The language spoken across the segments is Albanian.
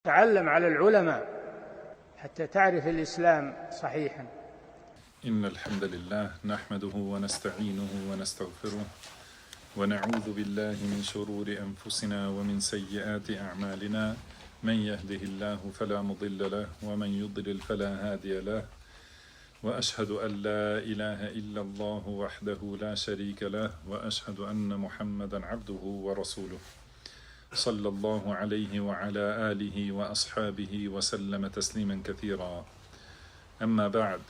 تعلم على العلماء حتى تعرف الإسلام صحيحا. إن الحمد لله نحمده ونستعينه ونستغفره ونعوذ بالله من شرور أنفسنا ومن سيئات أعمالنا من يهده الله فلا مضل له ومن يضلل فلا هادي له وأشهد أن لا إله إلا الله وحده لا شريك له وأشهد أن محمدا عبده ورسوله صلى الله عليه وعلى آله وأصحابه وسلم تسليما كثيرا. أما بعد،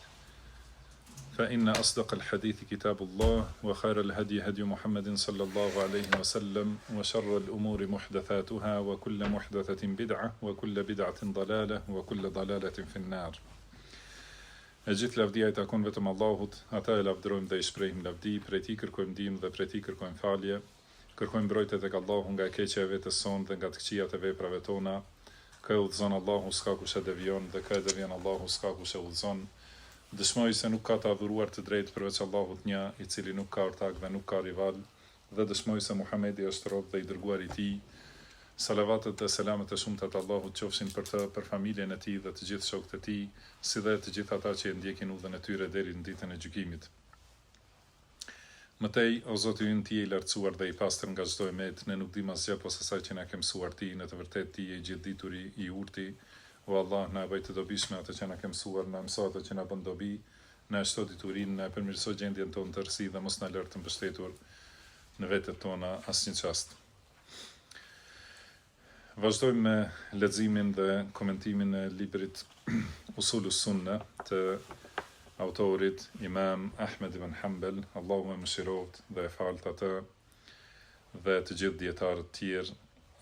فإن أصدق الحديث كتاب الله وخير الهدي هدي محمد صلى الله عليه وسلم وشر الأمور محدثاتها وكل محدثة بدعة وكل بدعة ضلالة وكل ضلالة في النار. E gjithë lavdia I takon vetëm Allahut, ata e lavdërojmë dhe I shprehim lavdi, prej Tij kërkojmë ndihmë dhe prej Tij kërkojmë falje. Kërkojmë mbrojtje tek Allahu nga e keqja e vetes sonë dhe nga të këqijat e veprave tona. Kë udhëzon Allahu s'ka kush e devion dhe kë e devion Allahu s'ka kush e udhëzon. Dëshmoj se nuk ka të adhuruar të drejtë përveç Allahut një, I cili nuk ka ortak dhe nuk ka rival, dhe dëshmoj se Muhamedi është rob dhe I dërguar I Tij. Salavatet dhe selamet e shumta të Allahut qofshin për të, për familjen e tij dhe të gjithë shokët e tij, si dhe të gjithë ata që e ndjekin udhën e tyre deri në ditën e gjykimit. Mëtej, o Zoti ynë, Ti je I lartësuar dhe I pastër nga çdo emet, ne nuk dim asgjë posa asaj që na ke mësuar Ti, në të vërtetë Ti je I gjithdituri, I urti. O Allah, na bëj të dobishme atë që na ke mësuar, na mëso atë që na bën dobi, na shto diturinë, na përmirëso gjendjen tonë të rësi dhe mos na lër të mbështetur në vetët tona asnjë çast. Vazhdojmë me leximin dhe komentimin e librit Usulus Sunna të autorit Imam Ahmed ibn Hanbal, Allahu më mëshiroft dhe e falt atë dhe të gjithë dietarët tjerë,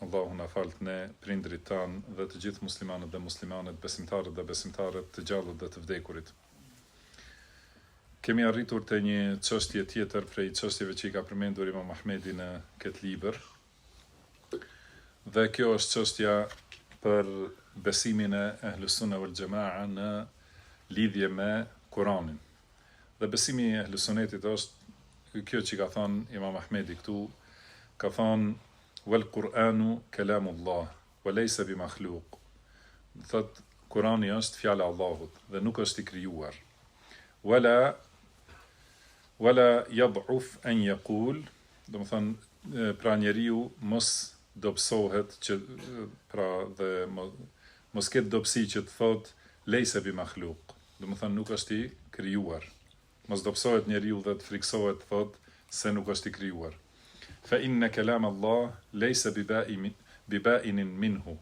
Allahu na falt ne, prindrit tan dhe të gjithë muslimanët dhe muslimanet, besimtarët dhe besimtarët, të gjallët dhe të vdekurit. Kemi arritur te një çështje tjetër prej çështjeve që I ka përmendur Imam Ahmedi në këtë libër. Dhe kjo është çështja për besimin e Ahlus Sunna wal Jamaa në lidhje me Kur'anin. Dhe besimi I Ahlus Sunnetit është kjo që ka thënë Imam Ahmedi këtu, ka thënë wal Qur'anu kalamullah wa laysa bi makhluq. Thot Kur'ani është fjala e Allahut dhe nuk është I krijuar. Wala yad'uf an yaqul, do të thënë pra njeriu mos dobësohet që pra dhe mos ketë dobësi që të thot lejse bi makhluq, do të thënë nuk është I krijuar. Mos dobësohet njeriu dhe të friksohet të thot se nuk është I krijuar. Fa inna kalam Allah lejse bi ba'inin minhu,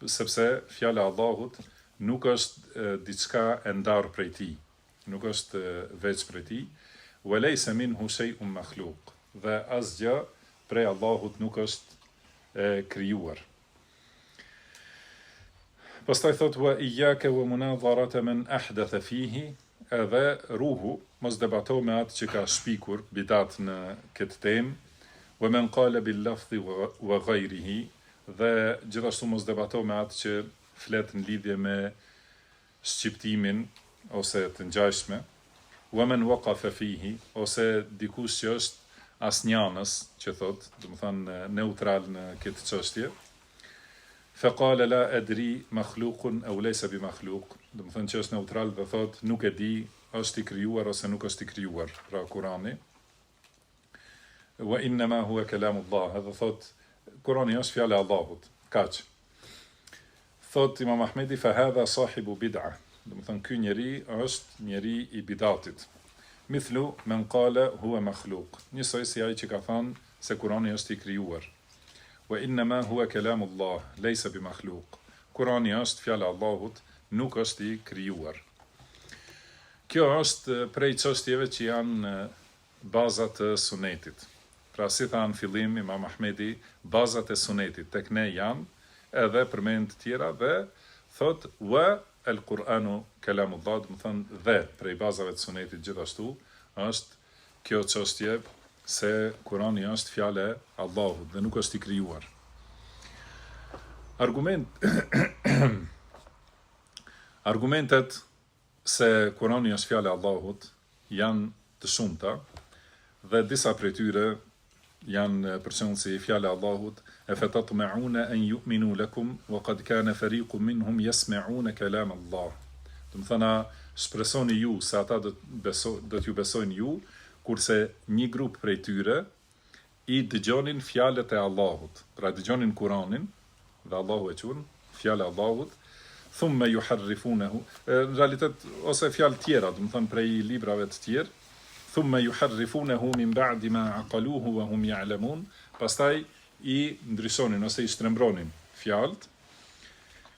sepse fjala e Allahut nuk është diçka e ndarë prej Tij, nuk është veç prej Tij, wa lejse minhu shay'un makhluq, dhe asgjë prej Allahut nuk është e krijuar. Pastaj thot wa iyyaka wa munadharata man ahdatha fihi, edhe ruhu mos debato me atë që ka shpikur bidat në këtë temë, wa man qala bil lafzi wa ghayrihi, dhe gjithashtu mos debato me atë që flet në lidhje me shqiptimin ose të ngjashme, wa man waqafa fihi, ose dikush që është asnjanës, që thot, do të thënë neutral në këtë çështje. Fa qala la adri makhluqun aw laysa bi makhluq, do të thënë që është neutral dhe thot nuk e di është I krijuar ose nuk është I krijuar, pra Kurani. Wa inma huwa kalamullah, edhe thot Kurani është fjala e Allahut, kaq. Thot Imam Ahmedi fa hadha sahibu bid'ah, do të thënë ky njeri është njeri I bidatit. Mithlu men qala huwa makhluq, njësoj si ai që ka thënë se Kurani është I krijuar. Wa inma huwa kalamullah laysa bi makhluq, Kurani është fjala e Allahut, nuk është I krijuar. Kjo është prej çështjeve që janë bazat e sunetit. Pra si tha në fillim Imam Ahmedi, bazat e sunetit tek ne janë, edhe përmend të tjera dhe thot wa el-Qur'anu kalamullah, do të thënë dhe prej bazave të sunetit gjithashtu është kjo çështje se Kurani është fjala e Allahut dhe nuk është I krijuar. Argumentet se Kurani është fjala e Allahut janë të shumta dhe disa prej tyre janë për shembull si fjala e Allahut e fatatma'una an yu'minu lakum wa qad kana fariqun minhum yasma'una kalam Allah. Do të thonë shpresoni ju se ata do t'ju besojnë ju, kurse një grup prej tyre i dëgjonin fjalët e Allahut. Pra dëgjonin Kur'anin dhe Allahu e quhen fjala e Allahut, thumma yuharrifunahu, në realitet ose fjalë tjera, do të thonë prej librave të tjerë, thumma yuharrifunahu min ba'di ma aqaluhu wa hum ya'lamun, pastaj i ndryshonin ose i shtrembronin fjalët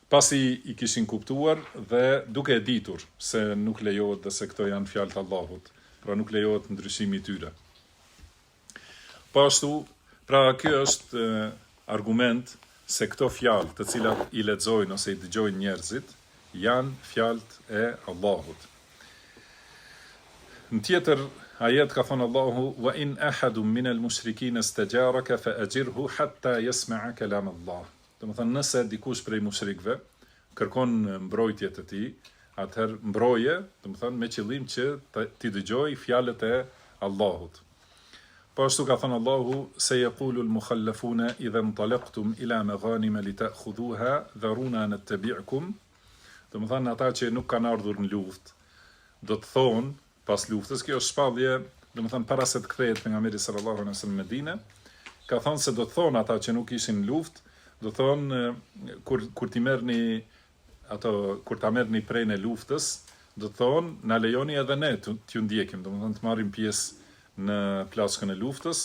pasi i kishin kuptuar dhe duke e ditur se nuk lejohet dhe se këto janë fjalët e Allahut, pra nuk lejohet ndryshimi i tyre. Po ashtu, pra ky është argument se këto fjalë të cilat i lexojnë ose i dëgjojnë njerëzit janë fjalët e Allahut. Në tjetër ajet ka thënë Allahu wa in ahadun min al-mushrikeen istajaraka fa ajirhu hatta yasma'a kalam Allah. Do të thënë nëse dikush prej mushrikëve kërkon mbrojtje të tij, atëherë mbroje, do të thënë me qëllim që ti dëgjoj fjalët e Allahut. Po ashtu ka thënë Allahu se yaqulu al-mukhallafuna idha intalaqtum ila maghanim lita'khudhuha dharuna nattabi'kum. Do të thënë ata që nuk kanë ardhur në luftë, do të thonë pas luftës, kjo është shpallje, do të thënë para se të kthehet pejgamberi sallallahu alaihi wasallam në Medinë, ka thënë se do të thonë ata që nuk ishin në luftë, do të thonë kur ti merrni ato kur ta merrni prej në luftës, do të thonë na lejoni edhe ne t'ju ndjekim, do të thonë të marrim pjesë në plaskën e luftës.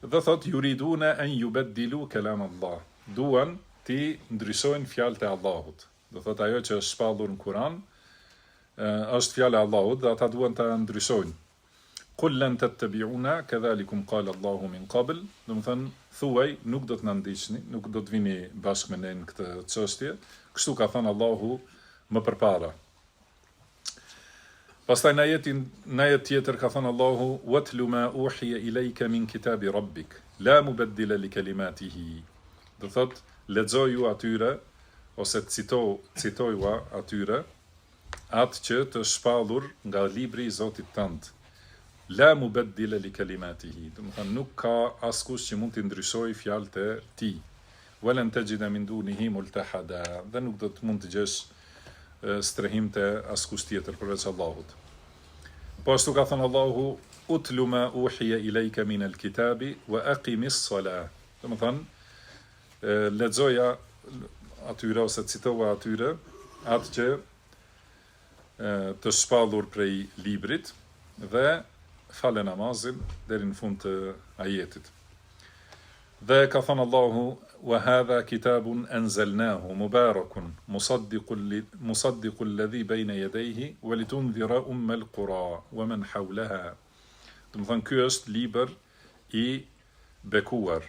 Dhe thotë yuriduna an yubaddilu kalam Allah. Duan ti ndryshojnë fjalët e Allahut. Do thotë ajo që është shpallur në Kur'an është fjala e Allahut dhe ata duan ta ndryshojnë. Qul lan tattabi'una kadhalikum qala Allahu min qabl. Do të thonë thuaj nuk do të na ndiqni, nuk do të vini bashkë me ne në këtë çështje. Kështu ka thënë Allahu më përpara. Pastaj në ajet tjetër ka thënë Allahu watlu ma uhiya ilayka min kitabi rabbik la mubaddila li kalimatihi. Do thotë lexoju atyre ose citoju atyre atë që të shpallur nga libri i Zotit tënd. La mubaddila li kalimatihi. Do thonë nuk ka askush që mund të ndryshojë fjalët e tij. Walan tajida min dunihi multahada. Dhe nuk do të mund të gjesh strehim të askush tjetër përveç Allahut. Po ashtu ka thënë Allahu utlu ma uhiya ilayka min al-kitabi wa aqimis salah. Do të thonë lexoja atyre ose citova atyre atë që të shpallur prej librit dhe fale namazin deri në fund të ajetit. Dhe ka thënë Allahu wa hadha kitabun anzalnahu mubarakun musaddiqu alladhi bayna yadayhi wa litundhira umma alqura wa man hawlaha. Do të thonë ky është libër i bekuar,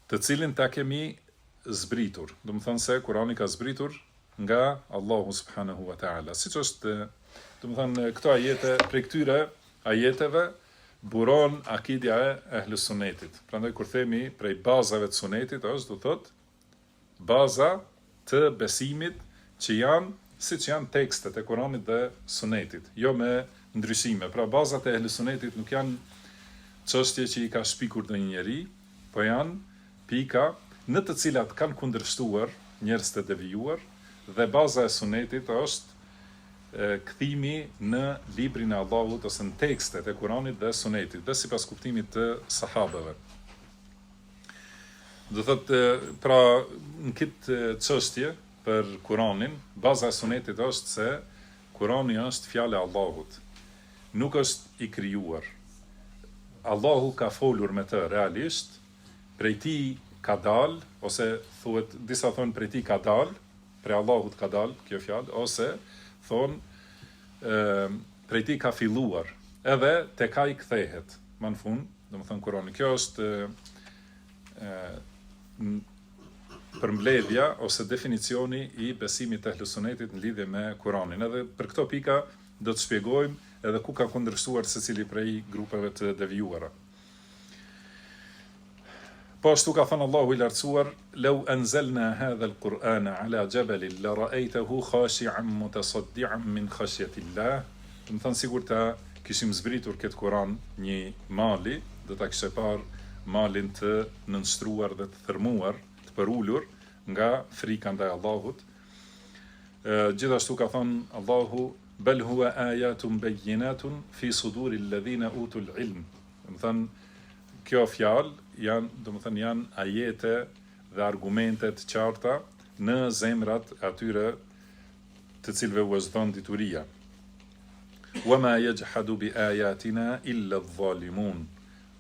të cilin ta kemi zbritur. Do të thonë se Kurani ka zbritur nga Allahu subhanahu wa ta'ala. Siç është, do të thonë këto ajete, prej këtyre ajeteve buron akidja e ehlus sunetit. Prandaj kur themi prej bazave të sunetit është, do thotë, baza të besimit që janë siç janë tekstet e Kuranit dhe sunetit, jo me ndryshime. Pra bazat e ehlus sunetit nuk janë çështje që i ka shpikur ndonjë njeri, po janë pika në të cilat kanë kundërshtuar njerëz të devijuar, dhe baza e sunetit është kthimi në librin e Allahut ose në tekstet e Kuranit dhe sunetit, dhe sipas kuptimit të sahabeve. Do thotë, pra në këtë çështje për Kuranin, baza e sunetit është se Kurani është fjala e Allahut, nuk është i krijuar. Allahu ka folur me të realisht, prej tij ka dal, ose thuhet disa thonë prej tij ka dal, prej Allahut ka dal kjo fjalë, ose thonë prej tij ka filluar, edhe tek ai kthehet. Më në fund, domethënë Kurani. Kjo është përmbledhja ose definicioni i besimit të ehlus sunetit në lidhje me Kuranin. Edhe për këto pika do të shpjegojmë edhe ku ka kundërshtuar secili prej grupeve të devijuara. Po ashtu ka thënë Allahu i lartësuar, "Law anzalna hadha al-Qur'ana ala jabalin la ra'aytahu khashi'an mutasaddi'an min khashyati Allah." Do të thonë sigur ta kishim zbritur këtë Kur'an një mali do ta kishte parë malin të nënshtruar dhe të thërmuar, të përulur nga frika ndaj Allahut. Gjithashtu ka thënë Allahu bel huwa ayatun bayyinatun fi suduril ladhina utul ilm. Do të thënë kjo fjalë janë ajete dhe argumente të qarta në zemrat atyre të cilëve u është dhënë dituria. Wama yajhadu bi ayatina illa adh-dhalimun.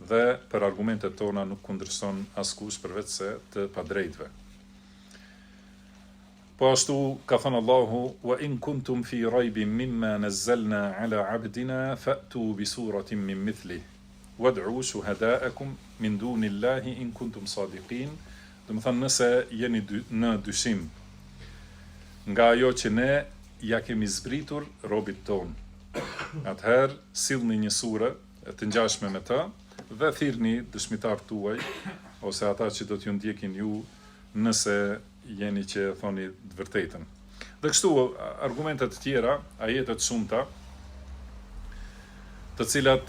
Dhe për argumentet tona nuk kundërshton askush përveç se të padrejtëve. Po ashtu ka thënë Allahu wa in kuntum fi raybin mimma nazzalna ala abdina fa'tu bi suratin min mithlihi wad'u shuhada'akum min dunillahi in kuntum sadiqin. Do të thënë nëse jeni në dyshim nga ajo që ne ja kemi zbritur robit ton, atëherë sillni një sure të ngjashme me të dhe thirrni dëshmitarët tuaj ose ata që do t'ju ndjekin ju nëse jeni që thoni të vërtetën. Dhe kështu argumentet të tjera, ajetet shumëta, të cilat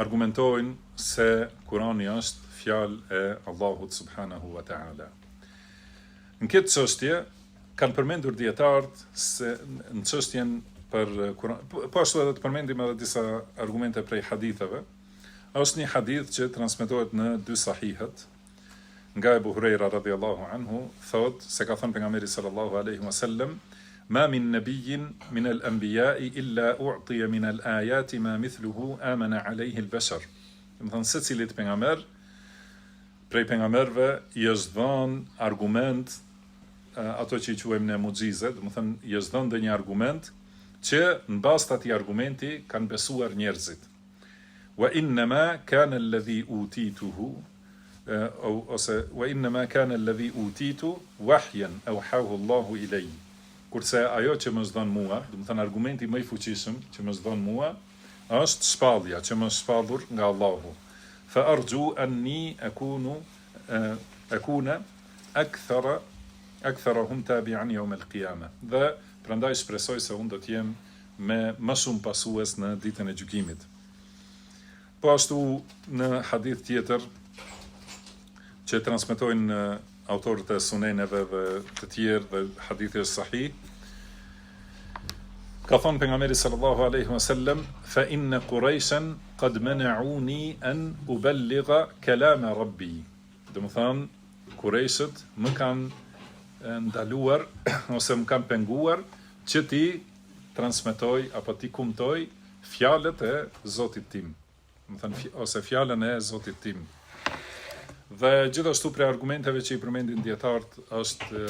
argumentojnë se Kurani është fjalë e Allahut subhanahu wa ta'ala. Në këtë çështje kanë përmendur dietarët se në çështjen për Kur'an, po ashtu edhe të përmendim edhe disa argumente prej haditheve. Është një hadith që transmetohet në dy sahihet nga Ebu Hurajra radhiyallahu anhu, thot se ka thënë pejgamberi sallallahu alaihi wasallam ma min nabiyyin min al-anbiya'i illa u'tiya min al-ayati ma mithluhu amana alayhi al-bashar. Do të thënë secilit pejgamber prej pejgamberve i është dhënë argument, ato që i quajmë ne mucize, do të thënë i është dhënë ndonjë argument që në bazë të atij argumenti kanë besuar njerëzit. Wa innama kana alladhi utituhu ose wa innama kana alladhi utitu wahyan awhahu Allahu ilay. Kurse ajo që më është dhënë mua, do të thënë argumenti më i fuqishëm që më është dhënë mua, është shpallja që më është shpallur nga Allahu. Fa arju anni akuna aktharahum tabi'an yawm al-qiyamah. Dhe prandaj shpresoj se unë do të jem me më shumë pasues në ditën e gjykimit. Po ashtu në hadith tjetër që transmetojnë autorët e suneneve dhe të tjerë dhe hadithi është sahih, ka thonë pejgamberi sallallahu alaihi wasallam fa inna quraishan qad mana'uni an uballigha kalama rabbi. Do të thonë Qurayshët më kanë ndaluar ose më kanë penguar që ti transmetoj apo ti kumtoj fjalët e Zotit tim, do të thënë ose fjalën e Zotit tim. Dhe gjithashtu prej argumenteve që i përmendin dietarët është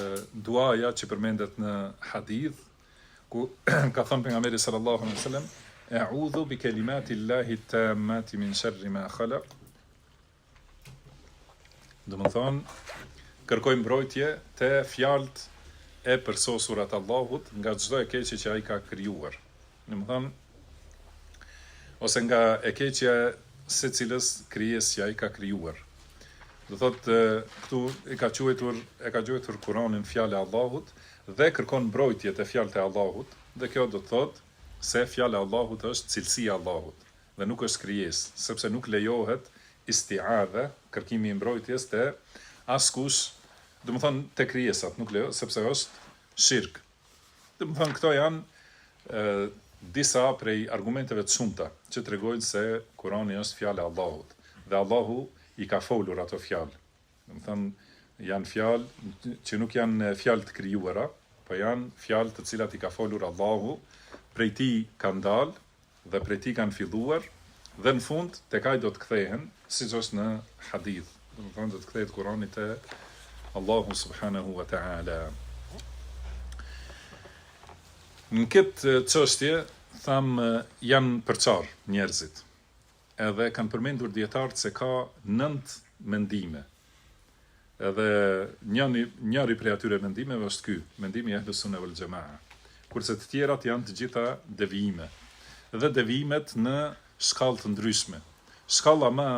duaja që përmendet në hadith, ku ka thënë pejgamberi sallallahu alaihi wasallam a'udhu bi kalimati llahi tammati min sharri ma khalaq. Do të thonë kërkoj mbrojtje te fjalët e përsosurat Allahut nga çdo e keqe që ai ka krijuar. Do të thonë ose nga e keqja secilës krijes që ai ka krijuar. Do thotë këtu e ka quajtur Kur'anin fjalë e Allahut dhe kërkon mbrojtje te fjalët e Allahut, dhe kjo do të thotë se fjala e Allahut është cilësia e Allahut dhe nuk është krijesë, sepse nuk lejohet isti'adha, kërkimi i mbrojtjes te askush, do të thonë te krijesat, nuk lejohet sepse është shirk. Do të thonë këto janë disa prej argumenteve të shumta që tregojnë se Kurani është fjala e Allahut dhe Allahu i ka folur ato fjalë. Do të thonë janë fjalë që nuk janë fjalë të krijuara, po janë fjalë të cilat i ka folur Allahu, prej tij kanë dalë dhe prej tij kanë filluar dhe në fund tek ai do të kthehen, siç është në hadith. Do të thonë do të kthehet Kurani te Allahu subhanahu wa ta'ala. Në këtë çështje tham janë përçar njerëzit. Edhe kanë përmendur dietarët se ka 9 mendime. Edhe njëri prej atyre mendimeve është ky, mendimi i Ahlus Sunne wal Jamaa. Kurse të tjerat janë të gjitha devijime. Dhe devijimet në shkallë të ndryshme. Shkalla më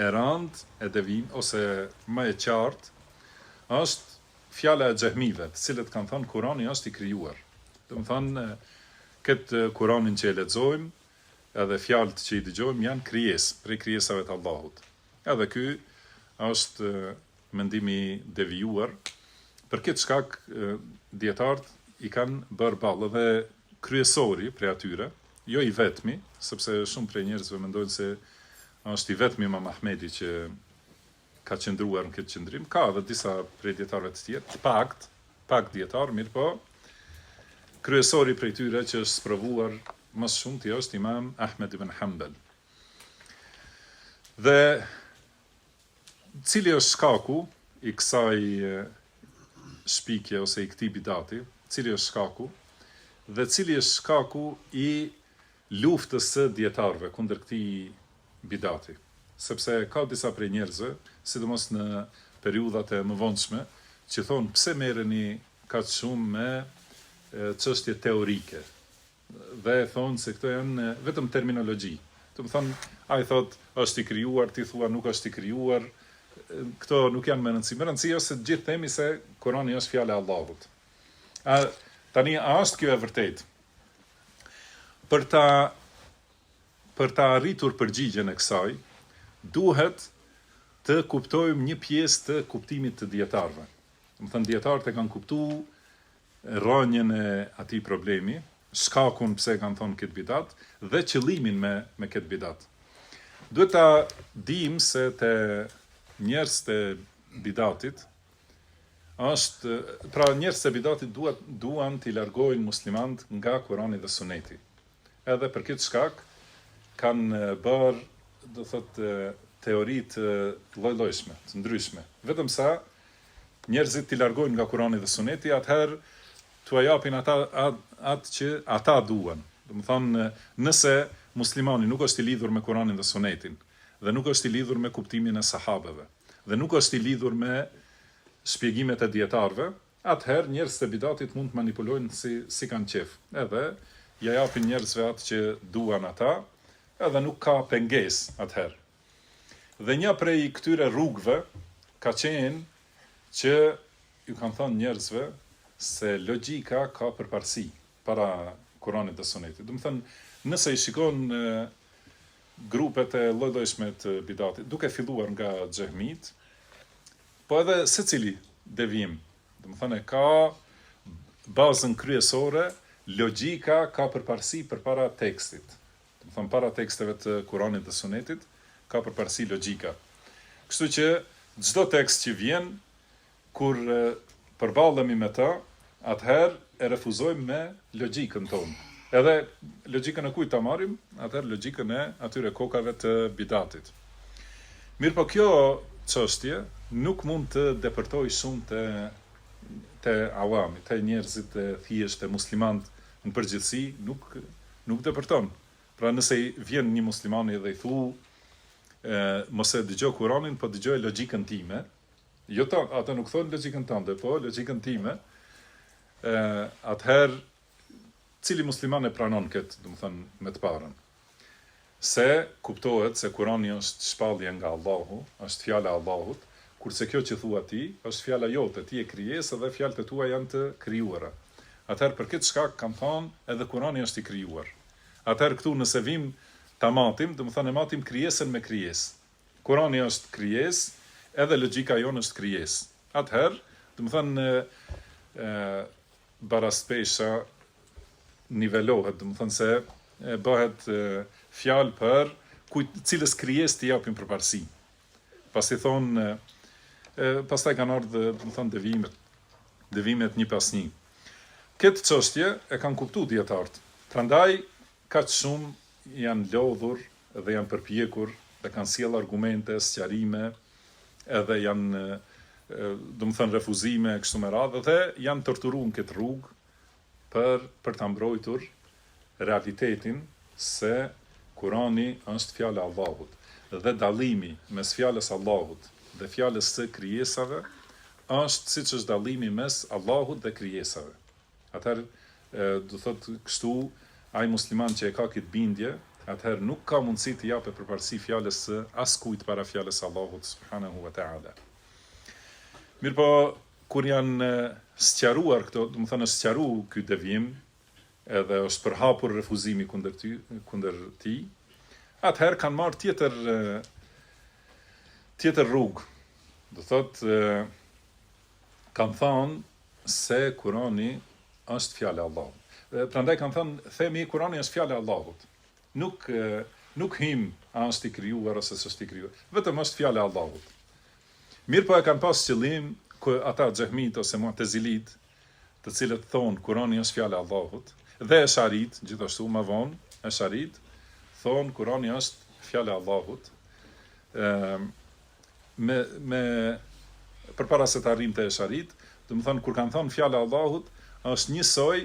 e rëndë e devijim ose më e qartë është fjala e xehmive, të cilët kanë thënë Kurani është i krijuar. Do të thonë këtë Kuranin që e lexojmë edhe fjalët që i dëgjojmë janë krijesë, prej krijesave të Allahut. Edhe ky është mendimi devijuar, për këtë shkak dietarët i kanë bërë ballë dhe kryesori prej atyre, jo i vetmi, sepse shumë prej njerëzve mendojnë se është i vetmi Imam Ahmedi që ka qëndruar në këtë qëndrim, ka edhe disa prej dietarëve të tjerë, pak dietar, mirë po, kryesori prej tyre që është sprovuar më shumë ti është Imam Ahmed ibn Hanbal. Dhe cili është shkaku i kësaj shpikje ose i këtij bidati, cili është shkaku dhe cili është shkaku i luftës së dietarëve kundër këtij bidati. Sepse ka disa prej njerëzve, sidomos në periudhat e mëvonshme, që thonë pse merreni kaq shumë me çështje teorike. Dhe thonë se këto janë vetëm terminologji. Do të thonë, ai thotë është i krijuar, ti thua nuk është i krijuar. Këto nuk janë më rëndësi. Më rëndësi është se të gjithë themi se Kurani është fjala e Allahut. Tani a është kjo e vërtetë? Për ta arritur përgjigjen e kësaj, duhet të kuptojmë një pjesë të kuptimit të dietarëve. Do të thonë dietarët e kanë kuptuar rrënjën e atij problemi, shkakun pse kanë thonë këtë bidat dhe qëllimin me këtë bidat. Duhet ta dim se te njerëz të bidatit është, pra njerëz të bidatit duan t'i largojnë muslimanët nga Kurani dhe Suneti. Edhe për këtë shkak kanë bërë, do thotë, teoritë lloj-llojshme, të ndryshme. Vetëm sa njerëzit t'i largojnë nga Kurani dhe Suneti, atëherë t'ua japin atë që ata duan. Do të thonë, nëse muslimani nuk është i lidhur me Kuranin dhe Sunetin, dhe nuk është i lidhur me kuptimin e sahabeve, dhe nuk është i lidhur me shpjegimet e dietarëve, atëherë njerëz të bidatit mund të manipulojnë si kanë qef. Edhe ja japin njerëzve atë që duan ata, edhe nuk ka pengesë atëherë. Dhe një prej këtyre rrugëve ka qenë që ju kanë thënë njerëzve se logjika ka përparësi para Kuranit dhe Sunetit. Do të thënë, nëse i shikon grupet e lloj-llojshme të bidatit, duke filluar nga xehmit, po edhe secili devijim, do të thënë ka bazën kryesore, logjika ka përparësi përpara tekstit. Do të thënë para teksteve të Kuranit dhe Sunetit ka përparësi logjika. Kështu që çdo tekst që vjen, kur përballemi me ta, atëherë e refuzojmë me logjikën tonë. Edhe logjikën e kujt ta marrim? Atëherë logjikën e atyre kokave të bidatit. Mirë po kjo çështje nuk mund të depërtoj shumë te awami, te njerëzit e thjeshtë, te muslimanët në përgjithësi, nuk depërton. Pra nëse vjen një muslimani dhe i thu, mos e dëgjoj Kuranin, po dëgjoj logjikën time. Jo ata nuk thonë logjikën tënde, po logjikën time. Atëherë cili musliman e pranon këtë, do të thënë me të parën. Se kuptohet se Kurani është shpallje nga Allahu, është fjala e Allahut, kurse kjo që thua ti është fjala jote, ti je krijesë dhe fjalët e tua janë të krijuara. Atëherë për këtë shkak kanë thënë edhe Kurani është i krijuar. Atëherë këtu nëse vim ta matim, do të thënë matim krijesën me krijesë. Kurani është krijesë, edhe logjika jonë është krijesë. Atëherë, do të thënë baraspesha nivelohet, do të thënë se bëhet fjalë për cilës krijesë t'i japim përparësi. Pasi thonë, pastaj kanë ardhur, do të thënë devimet një pas një. Këtë çështje e kanë kuptuar dietarët. Prandaj kaq shumë janë lodhur dhe janë përpjekur dhe kanë sjell argumente, sqarime, edhe janë, do të thënë, refuzime kështu me radhë, dhe janë torturuar në këtë rrugë për ta mbrojtur realitetin se Kurani është fjala e Allahut dhe dallimi mes fjalës së Allahut dhe fjalës së krijesave është siç është dallimi mes Allahut dhe krijesave. Atëherë, do thotë kështu, ai musliman që e ka këtë bindje, atëherë nuk ka mundësi të japë përparësi fjalës së askujt para fjalës së Allahut subhanahu wa taala. Mirë po, kur janë sqaruar këto, do të thënë sqaruar ky devijim, edhe është përhapur refuzimi kundër ti, atëherë kanë marrë tjetër rrugë. Do thotë, kanë thënë se Kurani është fjalë e Allahut. Prandaj kanë thënë, themi Kurani është fjalë e Allahut. Nuk hym a është i krijuar ose s'është i krijuar. Vetëm është fjalë e Allahut. Mirë po e kanë pas qëllim ata xehmit ose mu'tezilit, të cilët thonë Kurani është fjalë e Allahut, dhe esharit, gjithashtu më vonë, esharit thonë Kurani është fjalë e Allahut. Përpara se të arrim të esharit, do të thonë kur kanë thonë fjalë e Allahut, është njësoj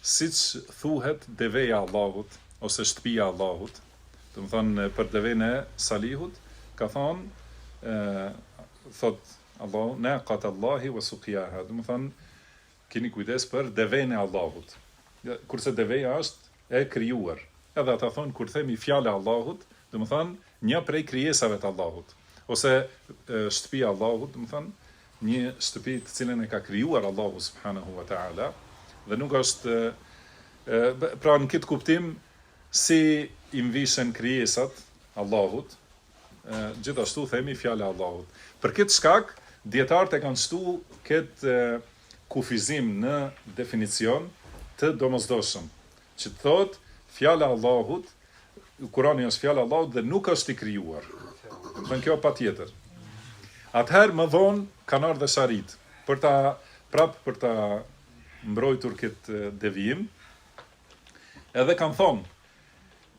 siç thuhet deveja e Allahut ose shtëpia e Allahut. Do të thonë për devën e Salihut ka thonë thot Allahu naqat Allahi wa suqiyaha. Do të thonë keni kujdes për devën e Allahut. Kurse deveja është e krijuar. Edhe ata thonë kur themi fjalë e Allahut, do të thonë një prej krijesave të Allahut, ose shtëpia e Allahut, do të thonë një shtëpi të cilën e ka krijuar Allahu subhanahu wa taala, dhe nuk është pra në këtë kuptim si i mvishen krijesat Allahut, gjithashtu themi fjalë e Allahut. Për këtë shkak, dietarët e kanë shtu këtë kufizim në definicion të domosdoshëm, që të thotë fjala e Allahut, Kurani është fjala e Allahut dhe nuk është i krijuar. Dhe kjo patjetër. Atëherë më vonë kanë ardhur sharit për ta mbrojtur këtë devijim, edhe kanë thonë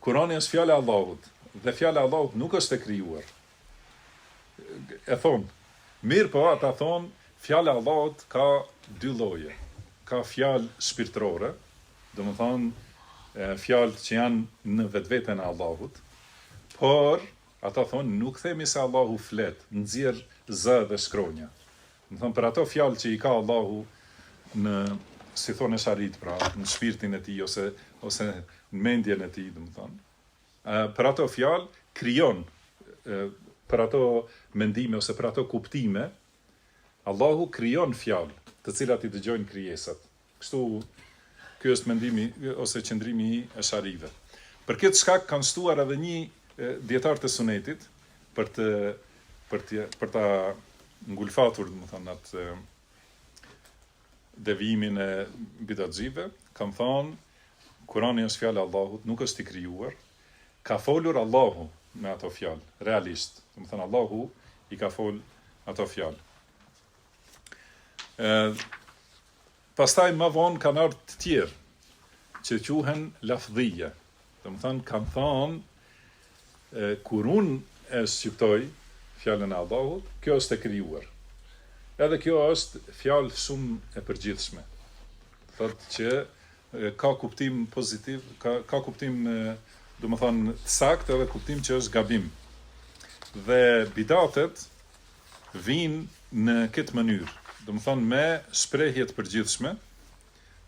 Kurani është fjala e Allahut dhe fjala e Allahut nuk është e krijuar. E thonë, mirë po ata thonë fjala e Allahut ka dy lloje. Ka fjalë shpirtërore, domethënë fjalë që janë në vetveten e Allahut, por ata thonë nuk themi se Allahu flet, nxjerr z dhe shkronja. Domethënë për ato fjalë që i ka Allahu në, si thonë sharit, pra në shpirtin e tij ose në mendjen e tij, domethënë. Për ato fjalë krijon, për ato mendime ose për ato kuptime, Allahu krijon fjalë, të cilat i dëgjojnë krijesat. Kështu ky është mendimi ose qëndrimi i esharive. Për këtë shkak kanë shtuar edhe një dietar të sunetit për ta ngulfatur, domethënë atë devijimin e bidatxive, kanë thonë Kurani është fjala e Allahut, nuk është i krijuar. Ka folur Allahu me ato fjalë, realisht. Domethënë Allahu i ka fol ato fjalë. Pastaj më vonë kanë ardhur të tjerë që quhen lafdhije. Domethënë kanë thonë kur unë e shqiptoj fjalën e Allahut, kjo është e krijuar. Edhe kjo është fjalë shumë e përgjithshme. Thotë që ka kuptim pozitiv, ka kuptim domethënë të saktë edhe kuptim që është gabim. Dhe bidatet vinë në këtë mënyrë, domethënë me shprehje të përgjithshme,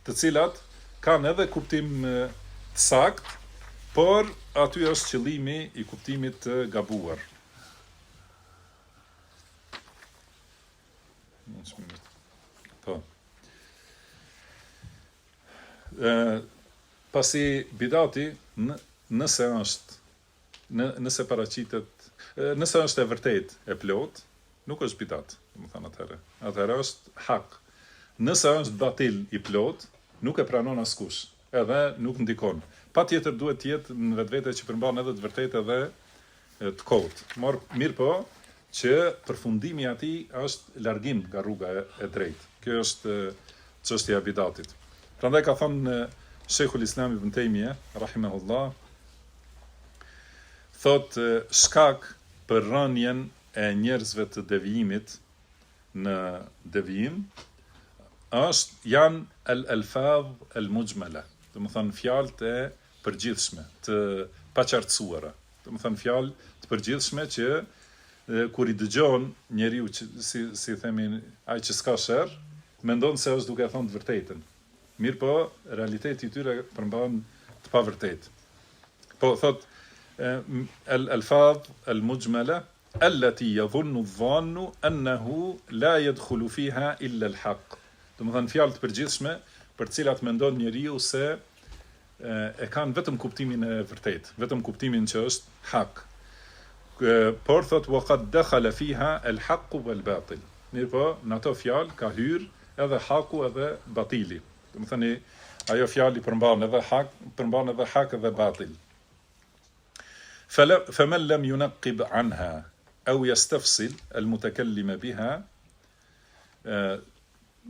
të cilat kanë edhe kuptim të saktë, por aty është qëllimi i kuptimit të gabuar. Po. Pasi bidati nëse paraqitet, nëse është e vërtet e plot, nuk është bidat, domethënë atëherë. Atëherë është hak. Nëse është batil i plot, nuk e pranon askush, edhe nuk ndikon. Patjetër duhet të jetë në vetvete që përmban edhe të vërtetë edhe të kotë. Mirë po, që përfundimi i atij është largim nga rruga e drejtë. Kjo është çështja e bidatit. Prandaj ka thënë Sheikhul Islam Ibn Taymiyah, rahimahullah, thotë shkak për rënien e njerëzve të devijimit në devijim janë al-alfadh al-mujmala, domethënë fjalët e përgjithshme, të paqartësuara. Domethënë fjalë të përgjithshme që kur i dëgjon njeriu që si themi ai që s'ka sherr, mendon se është duke e thënë të vërtetën. Mirë po, realiteti i tyre përmban të pavërtetë. Po thot al-alfadh al-mujmala allati yadhunnu adh-dhannu annahu la yadkhulu fiha illa al-haqq. Domethënë fjalë të përgjithshme për të cilat mendon njeriu se e kanë vetëm kuptimin e vërtet, vetëm kuptimin që është hak. Por thot waqad dakhala fiha al-haqq wal-batil. Mirë po, në ato fjalë ka hyrë edhe haku edhe batili. Do të thënë ajo fjalë përmban edhe hak edhe batil. فمن لم ينقب عنها أو يستفصل المتكلم بها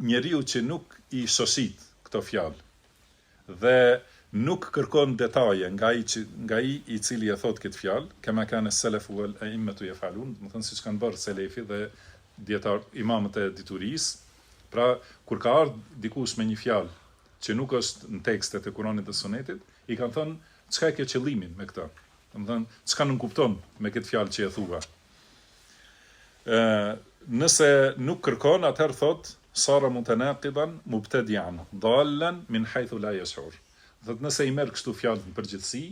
njeriu që nuk i shosit këto fjalë dhe nuk kërkon detaje nga ai i cili e thot këtë fjalë, kema kanë selefu wal a'immatu yafalun, do të thënë siç kanë bërë selefi dhe dietar imamët e diturisë. Pra kur ka ardhur dikush me një fjalë që nuk është në tekstet e Kuranit dhe Sunetit, i kanë thënë çka e ke qëllimin me këtë. Do të thënë çka nuk kupton me këtë fjalë që e thua. Nëse nuk kërkon, atëherë thot sara mutanaqidan mubtadi'an dallan min haythu la yash'ur. Thot nëse i merr kështu fjalën në përgjithësi,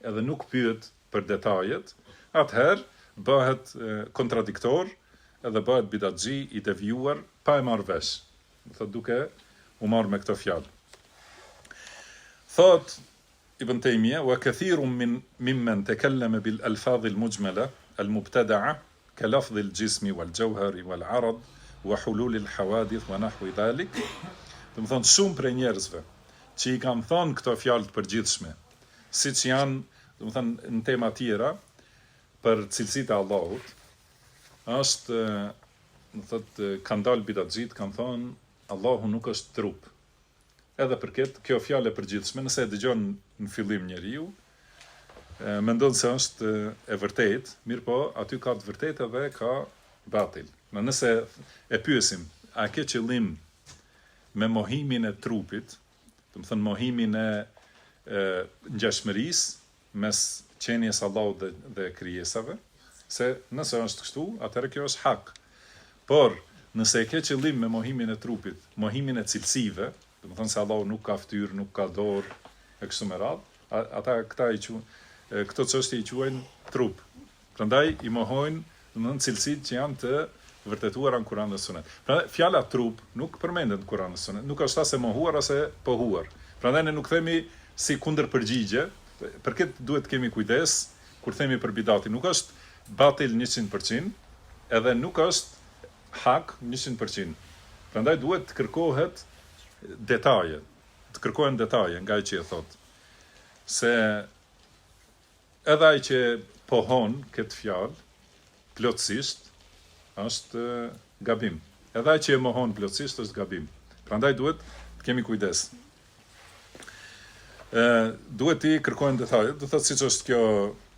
edhe nuk pyet për detajet, atëherë bëhet kontradiktor, edhe bëhet bidatxhi i devijuar pa e marrë vesh. Thot duke u marrë me këtë fjalë. Thot Ibn Taymiyah wa kathirun mimman takallama bil alfadh al mujmala al mubtada'a ka lafdh al jismi wal jawhari wal arad wa hulul al hawadith wa nahwi dhalik. Do të thonë shumë prej njerëzve që i kanë thonë këto fjalë të përgjithshme, siç janë, do të thonë në tema tjera për cilësitë e Allahut, është, do thotë, kanë dalë bidatxhit, kanë thonë Allahu nuk është trup. Edhe për kjo fjalë e përgjithshme, nëse e dëgjon në fillim njeriu, mendon se është e vërtet, mirë po, aty ka të vërtetë edhe ka batil. Nëse e pyesim, a ke qëllim me mohimin e trupit, do të thënë mohimin e ngjashmërisë mes qenies Allahut dhe krijesave, se nëse është kështu, atëherë kjo është hak. Por nëse e ke qëllim me mohimin e trupit, mohimin e cilësive, do të thënë se Allahu nuk ka fytyrë, nuk ka dorë, e kështu me radhë, këto çështje i quajnë trup. Prandaj i mohojnë, do të thënë cilësitë që janë të vërtetuara në Kur'an dhe Sunet. Prandaj fjala trup nuk përmendet në Kur'an dhe Sunet, nuk është as e mohuar as e pohuar. Prandaj ne nuk themi si kundërpërgjigje, për këtë duhet kemi kujdes kur themi për bidatin, nuk është batil 100%, edhe nuk është hak 100%. Prandaj duhet të kërkohet detaje, të kërkohen detaje nga ai që e thot. Se edhe ai që pohon këtë fjalë plotësisht është gabim. Edhe ai që e mohon plotësisht është gabim. Prandaj duhet të kemi kujdes. Duhet të kërkohen detaje. Do thotë siç është kjo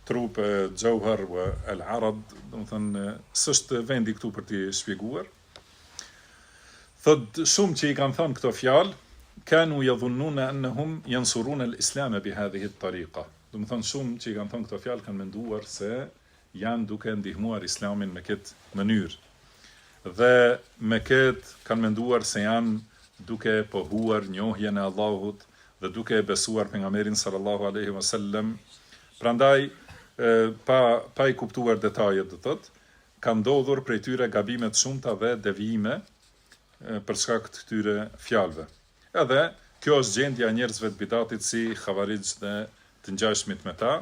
trup e Jauhar wa al-Arad, do të thënë s'është vendi këtu për t'i shpjeguar. Thot shumë që i kanë thënë këto fjalë, kanu yadhunnuna annahum yansuruna al-islam bi hadhihi at-tariqa. Do të thënë shumë që i kanë thënë këto fjalë kanë menduar se janë duke ndihmuar islamin me këtë mënyrë. Dhe me këtë kanë menduar se janë duke pohuar njohjen e Allahut dhe duke besuar pejgamberin sallallahu alaihi wasallam. Prandaj pa i kuptuar detajet, do thotë, kanë ndodhur prej tyre gabime të shumta dhe devijime për shkak të këtyre fjalëve. Edhe kjo është gjendja e njerëzve të bidatit si Khawarij dhe të ngjashmit me ta,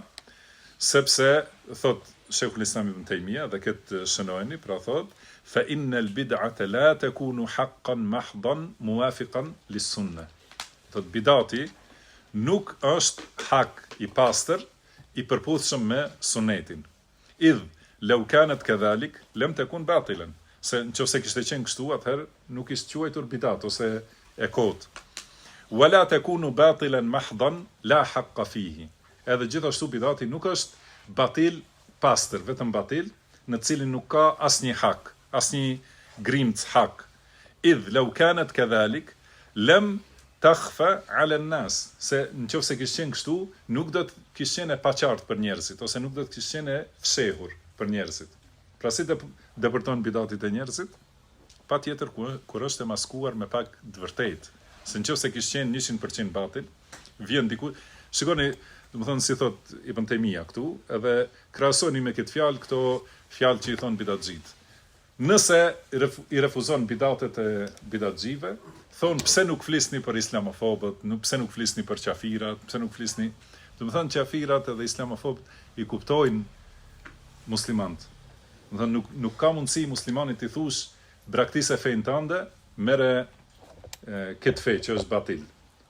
sepse thot Sheikhul Islam Ibn Taymiyah dhe këtë shënojeni, pra thot fa innal bid'ata la takunu haqqan mahdan muwafiqan lis-sunnah. Thot bidati nuk është hak i pastër i përputhshëm me sunetin. Idh law kanat kadhalik lam takun batilan. Se nëse kishte qenë kështu, atëherë nuk ishte quajtur bidat ose e kot. Wala takunu batilan mahdan la haqqa fihi. Edhe gjithashtu bidati nuk është batil pastër, vetëm batil, në cilin nuk ka asnjë hak, asnjë grimc hak. Idh law kanat kadhalik lam takhfa ala an-nas. Se nëse kishte qenë kështu, nuk do të kishte qenë e paqartë për njerëzit, ose nuk do të kishte qenë e fshehur për njerëzit. Pra si depërton bidatit e njerëzit, pa tjetër kur është e maskuar me pak të vërtet. Se nëse kishte qenë 100% batil, vjen diku. Shikoni, do të thonë si thot Ibn Taymiyah këtu, edhe krahasoni me këtë fjalë këto fjalë që i thon bidatxhit. Nëse i refuzon bidatet e bidatxhive, thonë pse nuk flisni për islamofobët, pse nuk flisni për qafirat, pse nuk flisni. Do të thonë qafirat edhe islamofobët i kuptojnë muslimant. Do të thonë nuk ka mundësi muslimanit i thush braktise fejnë tënde, mere këtë fej që është batil.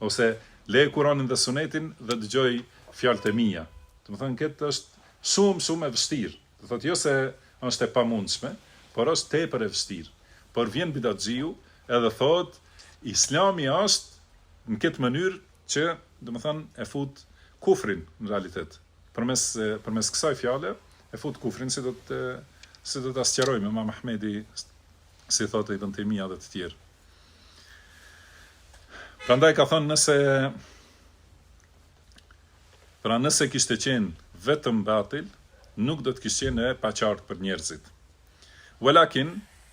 Ose le Kur'anin dhe Sunetin dhe dëgjoj fjalët e mia. Do të thonë këtë është shumë e vështirë. Do thotë jo se është e pamundshme, por është tepër e vështirë. Por vjen bidatxhiu edhe thot Islami është në këtë mënyrë që, domethënë, e fut kufrin në realitet. Përmes kësaj fjale e fut kufrin, si do ta sqarojmë Imam Ahmedi, si thotë Ibn Taymija dhe të tjerë. Prandaj ka thënë nëse kishte qenë vetëm batil, nuk do të kishte qenë e paqartë për njerëzit. Walakin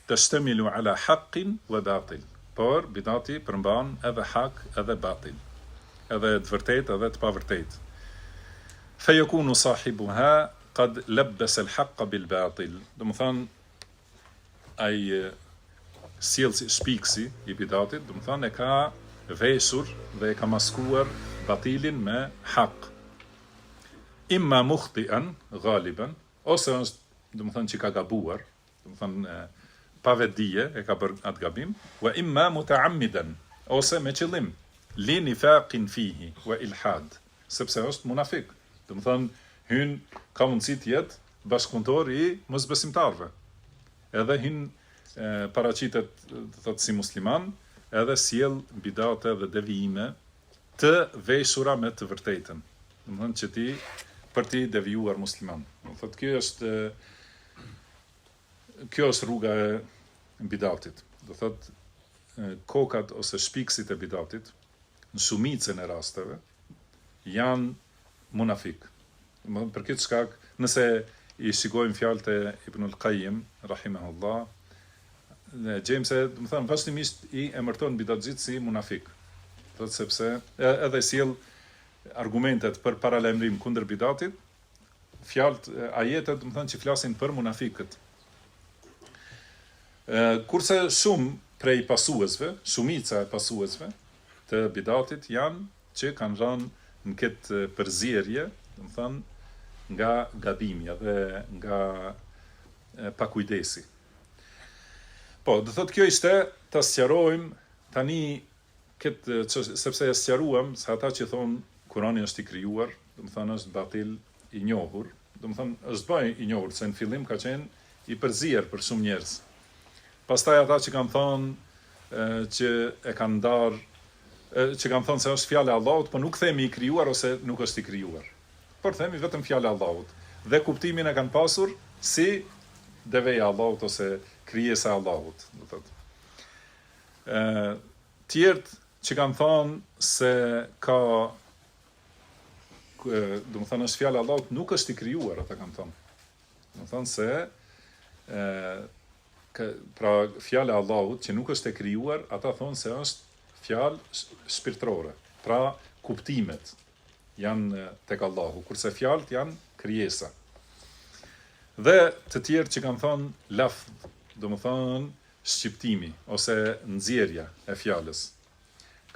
tashtamilu ala haqqin wa batil. Por bidati përmban edhe hak edhe batil, edhe të vërtet edhe të pavërtet. Fejekunu sahibuha qad labbasa al-haqqa bil batil. Do të thonë ai sjellsi shpiksi i bidatit, do të thonë e ka veshur dhe e ka maskuar batilin me hak. Imma mukhtian ghaliban, ose është, do të thonë që ka gabuar, do të thonë pa vetdije e ka bërë atë gabim, wa imma mutaammidan, ose me qëllim, li nifaqin fihi wa ilhad, sepse është munafik. Do të thonë ka mundësi të jetë bashkëpunëtor i mosbesimtarëve. Edhe paraqitet, do thotë si musliman, edhe sjell bidate dhe devijime të veshura me të vërtetën. Do të thonë që për ti devijuar musliman. Do thotë kjo është rruga e bidatit. Do thotë kokat ose shpikësit e bidatit, në shumicën e rasteve, janë munafik. Për këtë shkak, nëse i shikojmë fjalët e Ibnul Qayyim, rahimahullah, gjejmë se, do të thonë, vazhdimisht i emërton bidatxhit si munafik. Do të sepse edhe sjell argumentet për paralajmërim kundër bidatit, fjalët, ajetet, do të thonë, që flasin për munafikët. Kurse shumë shumica e pasuesve të bidatit janë që kanë rënë në këtë përzierje, do të thonë, nga gabimja dhe nga pakujdesi. Po, do thotë kjo ishte ta sqarojmë tani këtë, sepse e sqaruam se ata që thonë Kurani është i krijuar, do të thonë është batil i njohur, do të thonë është bëj i njohur, se në fillim ka qenë i përzier për shumë njerëz. Pastaj ata që kanë thonë që e kanë ndarë, që kanë thonë se është fjala e Allahut, por nuk themi i krijuar ose nuk është i krijuar. Por themi vetëm fjala e Allahut. Dhe kuptimin e kanë pasur si deveja e Allahut ose krijesa e Allahut, do thotë. Tjerët që kanë thonë se ka, do të thonë është fjala e Allahut, nuk është i krijuar, ata kanë thonë. Do të thonë se pra fjala e Allahut që nuk është e krijuar, ata thonë se është fjalë shpirtërore. Pra kuptimet janë tek Allahu, kurse fjalët janë krijesa. Dhe të tjerë që kanë thonë lafz, do të thonë shqiptimi ose nxjerrja e fjalës,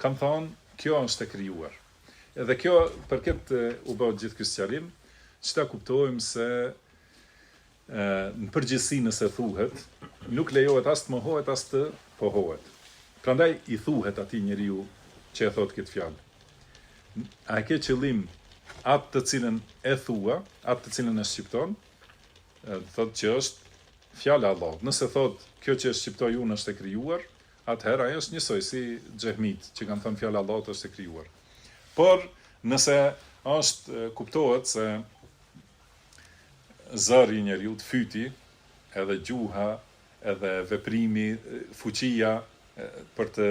kanë thonë kjo është e krijuar. Edhe kjo, për këtë u bë gjithë ky sqarim, që ta kuptojmë se në përgjithësi nëse thuhet, nuk lejohet as të mohohet as të pohohet. Prandaj i thuhet atij njeriu që e thot këtë fjalë. A ke qëllim atë të cilën e thua, atë të cilën e shqipton, thot që është fjala e Allahut. Nëse thot kjo që shqiptoj unë është e krijuar, atëherë ajo është njësoj si xehmit që kanë thënë fjala e Allahut është e krijuar. Por nëse kuptohet se zëri i njeriu, fyti, edhe gjuha, edhe veprimi, fuqia për të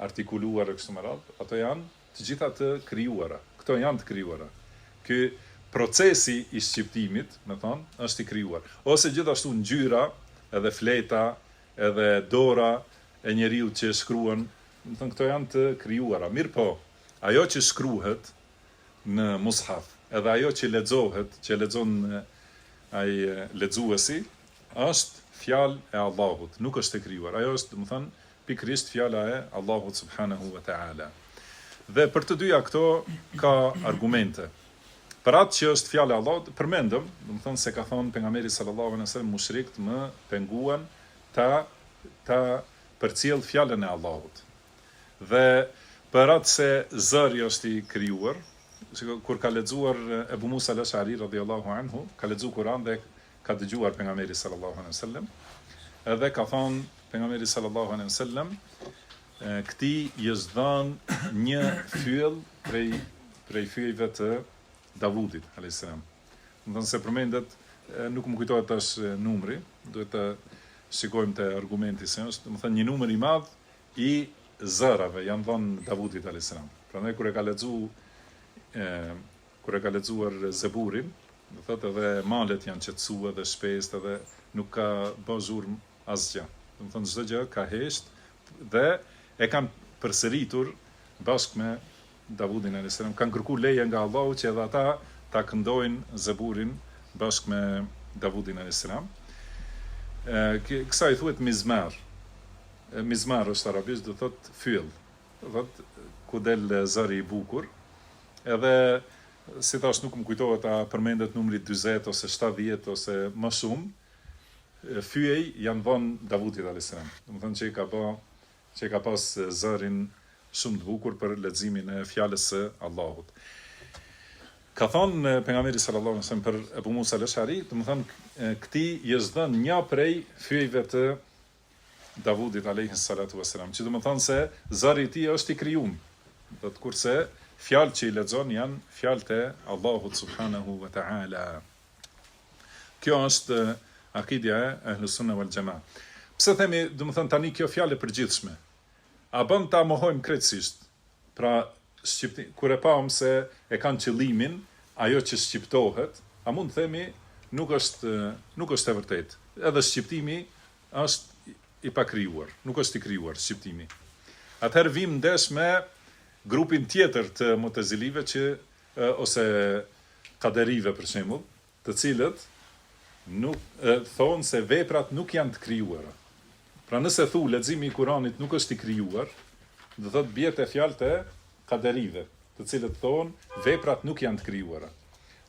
artikuluar e kështu me radhë, ato janë të gjitha të krijuara. Këto janë të krijuara. Ky procesi i shqiptimit, me thonë, është i krijuar. Ose gjithashtu ngjyra, edhe fleta, edhe dora e njeriu që shkruan, me thonë, këto janë të krijuara. Mirë po, ajo që shkruhet në mushaf, edhe ajo që lexohet, që lexon ai lexuesi, është fjalë e Allahut, nuk është e krijuar. Ajo është, domethënë, pikërisht fjala e Allahut subhanahu wa taala. Dhe për të dyja këto ka argumente. Për atë që është fjala e Allahut, përmendëm, domethënë se ka thënë pejgamberi sallallahu alaihi wasallam mushrikët më penguan ta përcjell fjalën e Allahut. Dhe për atë se zëri është i krijuar, kur ka lexuar Ebu Musa al-Ash'ari radhiyallahu anhu, ka lexuar Kur'an dhe ka dëgjuar pejgamberi sallallahu alaihi wasallam, edhe ka thënë pejgamberi sallallahu alaihi wasallam, këtij i është dhënë një fyll prej fyllëve të Davudit alayhis salam. Domethënë se përmendet, nuk më kujtohet tash numri, duhet të shikojmë te argumenti se është, domethënë një numër i madh i zërave janë dhënë Davudit alayhis salam. Prandaj kur e ka lexuar Zeburin, do thotë edhe malet janë qetësuar dhe shpestë edhe nuk ka bë zhurm asgjë. Domethënë çdo gjë ka hesht dhe e kanë përsëritur bashkë me Davudin alayhis salam, kanë kërkuar leje nga Allahu që edhe ata ta këndojnë Zeburin bashkë me Davudin alayhis salam. Kësaj thuhet mizmar. Mizmar është arabisht, do thotë fyll. Do thotë ku del zëri i bukur. Edhe si thash nuk më kujtohet a përmendet numri 40 ose 70 ose më shumë. Fyej janë dhënë Davudit alayhis salam. Domethënë që ka pas zërin shumë të bukur për leximin e fjalës së Allahut. Ka thonë pejgamberi sallallahu alaihi wasallam për Ebu Musa al-Ash'ari, domethënë këtij i është dhënë një prej fyjve të Davudit alayhi salatu wasalam, që domethënë se zëri i tij është i krijuar. Do të kurse fjalët që i lexon janë fjalët e Allahut subhanahu wa taala. Kjo është akidja e Ahlus Sunna wal Jamaa. Pse themi, domethënë tani kjo fjalë e përgjithshme? A bën ta mohojmë krejtësisht? Pra, kur e pam se e kanë qëllimin, ajo që shqiptohet, a mund të themi nuk është e vërtetë. Edhe shqiptimi është i pakrijuar, nuk është i krijuar shqiptimi. Atëherë vim ndesh me grupin tjetër të Mu'tazilive ose Kaderive për shembull, të cilët nuk thonë se veprat nuk janë të krijuara. Pra nëse thu leximi i Kuranit nuk është i krijuar, do thotë bie te fjalët e Kaderive, të cilët thonë veprat nuk janë të krijuara.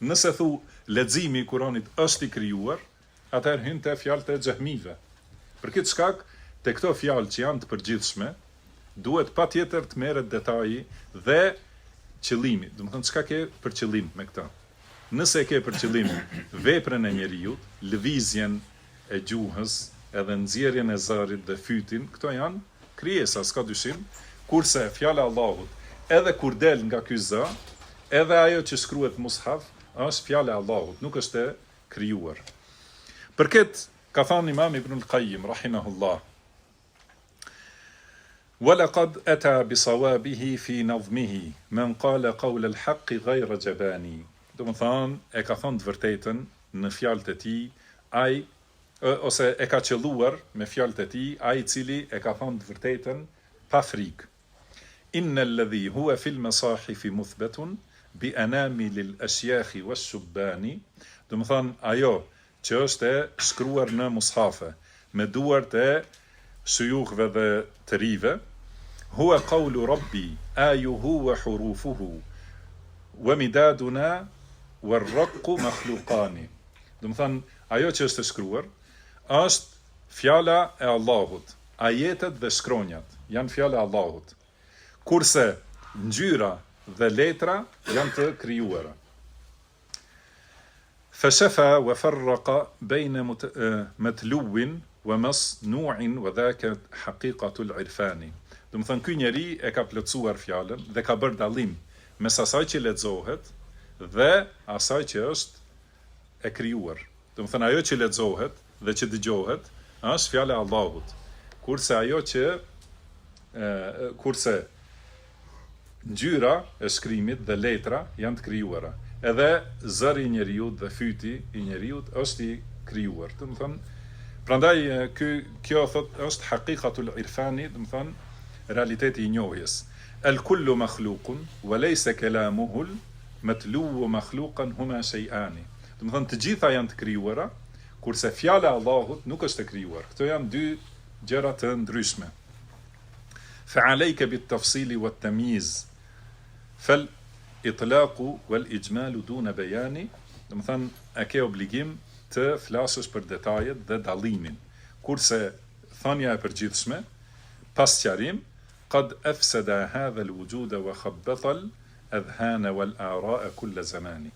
Nëse thu leximi i Kuranit është i krijuar, atëherë hyn te fjalët e Xehmive. Për këtë shkak, te këto fjalë që janë të përgjithshme, duhet patjetër të merret detaji dhe qëllimi. Do të thonë çka ke për qëllim me këtë. Nëse ke për qëllim veprën e njeriu, lëvizjen e gjuhës, edhe nxjerrjen e zërit dhe fytin, këto janë krijesa, s'ka dyshim, kurse fjala e Allahut, edhe kur del nga ky zë, edhe ajo që shkruhet mushaf, është fjala e Allahut, nuk është e krijuar. Për këtë ka thënë Imam Ibn al-Qayyim rahimahullah, وَلَقَدْ أَتَى بِصَوَابِهِ فِي نَظْمِهِ مَنْ قَالَ قَوْلَ الْحَقِّ غَيْرَ جَبَانِي. Do të thonë, e ka thënë të vërtetën në fjalët e tij, ose e ka qelluar me fjalët e tij, ai i cili e ka thënë të vërtetën pa frikë. Inna alladhi huwa fil masahif muthbatun bi anamil al-ashyakh wash-shubbani. Do të thonë, ajo që është e shkruar në mushafe me duart e shuyukhve dhe të rive, huwa qawlu rabbi ayuhu wa hurufuhu wa midaduna war-raqqu makhluqani. Do të thonë, ajo që është e shkruar është fjala e Allahut. Ajetet dhe shkronjat janë fjala e Allahut. Kurse ngjyra dhe letra janë të krijuara. Fashafa wa farraqa bayna matluwin wa masnu'in wa dhaka haqiqatu al-irfani. Do të thonë, ky njeri e ka plotësuar fjalën dhe ka bërë dallim mes asaj që lexohet dhe asaj që është e krijuar. Do të thonë, ajo që lexohet dhe që dëgjohet është fjala e Allahut. Kurse ngjyra e shkrimit dhe letra janë të krijuara. Edhe zëri i njeriu dhe fyti i njeriu është i krijuar. Do të thonë, prandaj kjo thotë është haqiqatul irfani, do të thonë realiteti i njohjes. El kullu makhluqun wa laysa kalamuhu matluwu makhluqan huma shay'ani. Do të thonë, të gjitha janë të krijuara, kurse fjala e Allahut nuk është e krijuar. Këto janë dy gjëra të ndryshme. Fa'alayka bit-tafsili wat-tamyiz. Fal-itlaqu wal-ijmalu duna bayani, do të thënë e ke obligim të flasësh për detajet dhe dallimin. Kurse thënia e përgjithshme, pas sqarim, qad afsada hadha al-wujuda wa khabbata al-adhhana wal-ara'a kull zamani.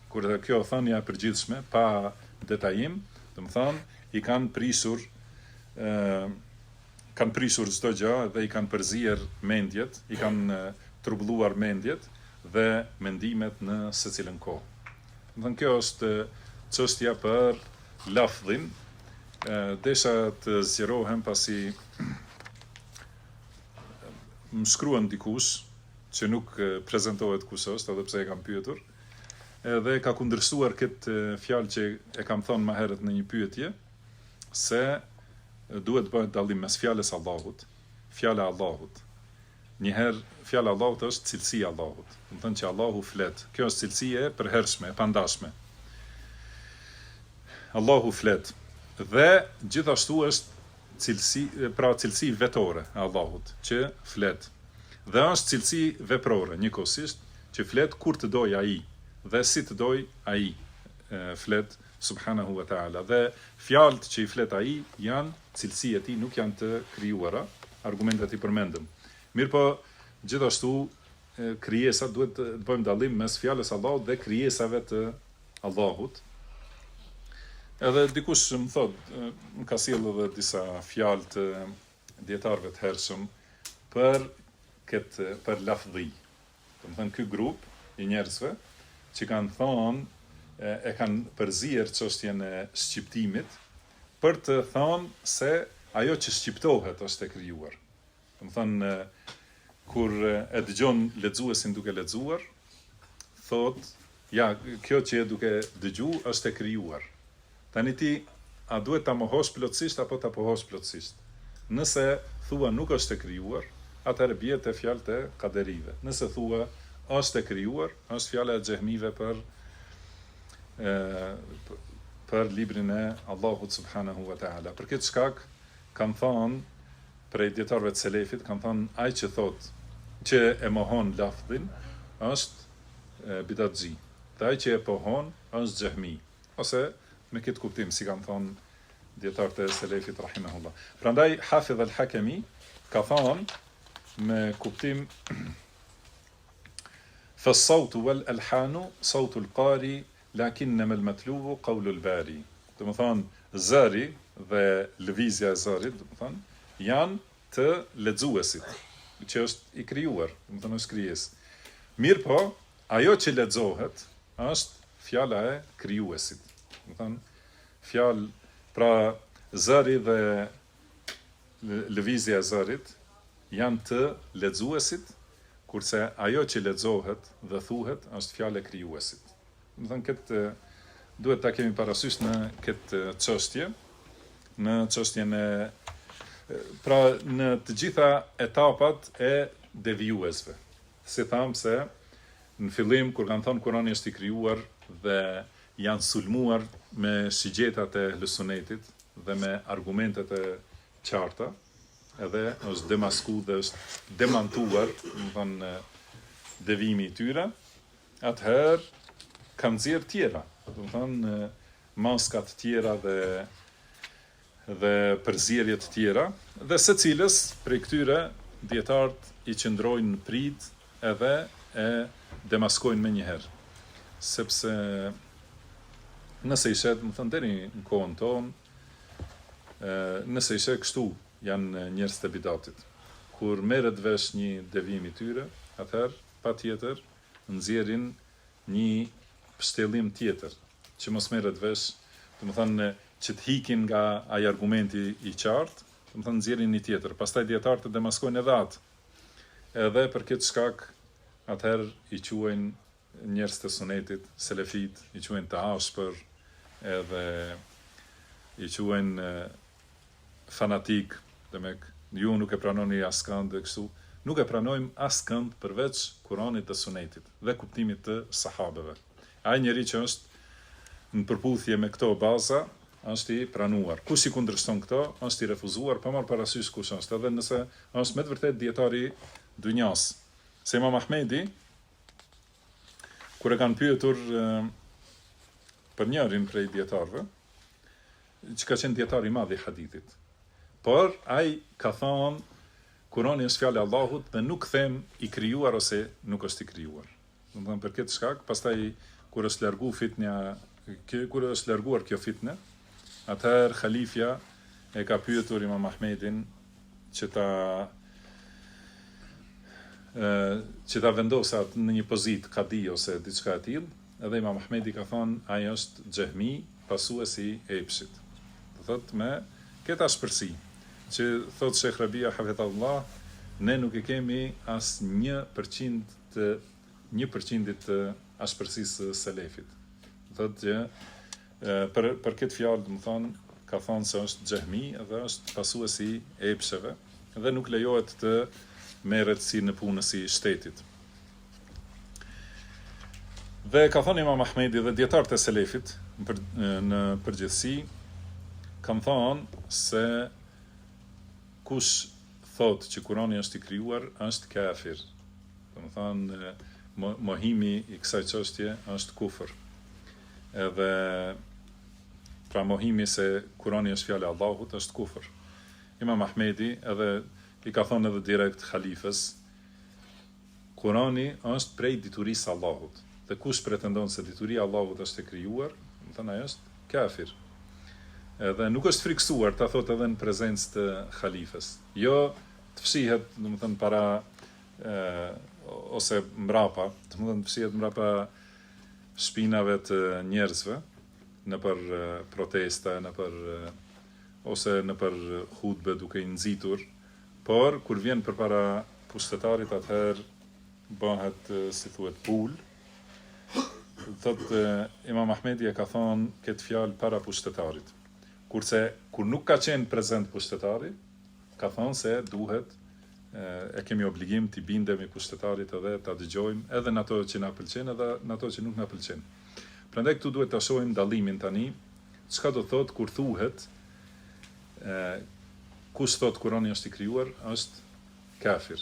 Kur kjo thënia e përgjithshme pa detajim, do të thënë i kanë prisur çdo gjë dhe i kanë përzier mendjet, i kanë trubulluar mendjet dhe mendimet në secilën kohë. Do të thënë kjo është çështja për lafdhin. Desha të zgjerohem pasi më shkruan dikush që nuk prezantohet kush është, edhe pse e kam pyetur, dhe ka kundërshtuar këtë fjalë që e kam thënë më herët në një pyetje, se duhet bëhet dallim mes fjalës Allahut, fjala e Allahut. Njëherë fjala e Allahut është cilësia e Allahut. Do të thënë që Allahu flet. Kjo është cilësi e përhershme, e pandashme. Allahu flet. Dhe gjithashtu është cilësi vetore e Allahut, që flet. Dhe është cilësi veprore, njëkohësisht, që flet kur të doj ai dhe si të doj ai flet subhanahu wa ta'ala. Dhe fjalët që i flet ai janë cilësi e tij, nuk janë të krijuara, argumentet i përmendëm. Mirë po, gjithashtu krijesat duhet të bëjmë dallim mes fjalës Allahut dhe krijesave të Allahut. Edhe dikush më thot, më ka sjellë edhe disa fjalë të dietarëve të hershëm për lafdhi. Do të thënë ky grup i njerëzve që kanë thonë, e kanë përzier çështjen e shqiptimit për të thonë se ajo që shqiptohet është e krijuar. Do të thënë kur e dëgjon lexuesin duke lexuar, thot, ja, kjo që e duke dëgju është e krijuar. Tani ti, a duhet ta mohosh plotësisht apo ta pohosh plotësisht? Nëse thua nuk është e krijuar, atëherë bie te fjalët e kaderive. Nëse thua është e krijuar, është fjala e xehmive për librin e Allahut subhanahu wa ta'ala. Për këtë shkak kanë thënë prej dietarëve të selefit, kanë thënë ai që thot që e mohon lafdhin është bidatxhi. Dhe ai që e pohon është xehmi. Ose me këtë kuptim, si kanë thonë dietarët e selefit rahimahullah. Prandaj Hafidh al-Hakami ka thonë me kuptim fas-sautu wal-alhanu sautu al-qari lakinnama al-matlubu qawlu al-bari. Do të thonë zëri dhe lëvizja e zërit, do të thonë, janë të lexuesit, që është i krijuar, do të thonë është krijesë. Mirë po, ajo që lexohet është fjala e krijuesit. Do të thonë, fjalë, pra zëri dhe lëvizja e zërit janë të lexuesit, kurse ajo që lexohet dhe thuhet është fjala e krijuesit. Do të thonë, këtë duhet ta kemi parasysh në këtë çështje, në çështjen e pra në të gjitha etapat e devijuesve. Si thamë se në fillim kur kanë thënë Kurani është i krijuar dhe janë sulmuar me shigjetat e Sunetit dhe me argumentet e qarta, edhe është demasku dhe është demantuar, më thënë, devimi i tyre, atëherë kanë nxjerrë tjera, më thënë, maskat tjera dhe përzierjet tjera, dhe secilës prej këtyre dietarët i qëndrojnë në prit edhe e demaskojnë me njëherë. Sepse nëse ishe, më thënë, deri në kohën tonë, nëse ishe kështu janë njerëz të bidatit. Kur merret vesh një devim i tyre, atëherë patjetër nxjerrin një pështellim tjetër, që mos merret vesh, domethënë që të hikin nga ai argumenti i qartë, domethënë nxjerrin një tjetër. Pastaj dietarët e demaskojnë edhe atë. Edhe për këtë shkak, atëherë i quajnë njerëz të sunetit, selefit, i quajnë të ashpër, edhe i quajnë fanatik, demek, ju nuk e pranoni askënd dhe kështu, nuk e pranojmë askënd përveç Kuranit dhe Sunetit dhe kuptimit të sahabeve. Ai njeri që është në përputhje me këto baza, është i pranuar. Kush i kundërshton këto, është i refuzuar, pa marrë parasysh kush është, edhe nëse është me të vërtet dietari dynjas. Se Imam Ahmedi, kur e kanë pyetur për njërin prej dietarëve, që ka qenë dietar i madh i hadithit. Por ai ka thonë Kurani është fjalë e Allahut dhe nuk them i krijuar ose nuk është i krijuar. Domethënë për këtë shkak, pastaj kur është larguar kjo fitnë, atëherë Khalifja e ka pyetur Imam Ahmedin që ta vendosat në një pozitë kadi ose diçka e tillë, edhe Imam Ahmedi ka thonë ai është xehmi, pasuesi i Epshit. Do thotë me këtë ashpërsi që thot Sheikh Rabia hafidhahullah, ne nuk e kemi as 1% të ashpërsisë së selefit. Thotë që për këtë fjalë, domethënë, ka thonë se është xehmi dhe është pasuesi i epsheve dhe nuk lejohet të merret si në punës i shtetit. Dhe ka thonë Imam Ahmedi dhe dietarët e selefit në përgjithësi kanë thonë se kush thot që Kurani është i krijuar është kafir. Domethënë mohimi i kësaj çështje është kufër. Edhe pra mohimi se Kurani është fjala e Allahut është kufër. Imam Ahmedi edhe i ka thonë edhe direkt halifës, Kurani është prej diturisë së Allahut. Dhe kush pretendon se dituria e Allahut është e krijuar, domethënë ai është kafir. Edhe nuk është friksuar ta thotë edhe në prezencë të halifës. Jo të fshihet, domethënë para ose mbrapa, domethënë të fshihet mbrapa shpinave të njerëzve në për protesta, ose në për hutbe duke i nxitur, por kur vjen përpara pushtetarit atëherë bëhet si thuhet pul. Thotë Imam Ahmedi e ka thonë këtë fjalë para pushtetarit. Kurse kur nuk ka qenë prezent pushtetari, ka thonë se duhet e kemi obligim t'i bindemi pushtetarit edhe t'a dëgjojmë edhe në ato që na pëlqen edhe në ato që nuk na pëlqen. Prandaj këtu duhet ta shohim dallimin tani, çka do thotë kur thuhet kush thot Kurani është i krijuar është kafir.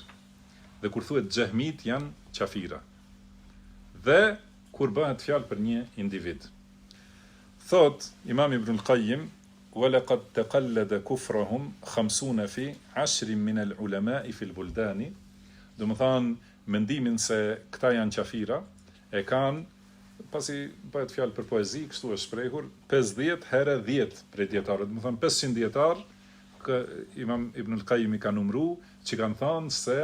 Dhe kur thuhet xehmit janë qafira. Dhe kur bëhet fjalë për një individ. Thot Imam Ibn al-Qayyim وَلَقَدْ تَقَلَّدَ كُفْرَهُمْ 50 في 10 من العلماء في البلدان. Do të thonë mendimin se këta janë qafira e kanë, pasi bëhet fjalë për poezi, kështu është shprehur, 50 herë 10 prej dietarëve. Do të thonë 500 dietar që Imam Ibn al-Qayyim i ka numëruar, që kanë thënë se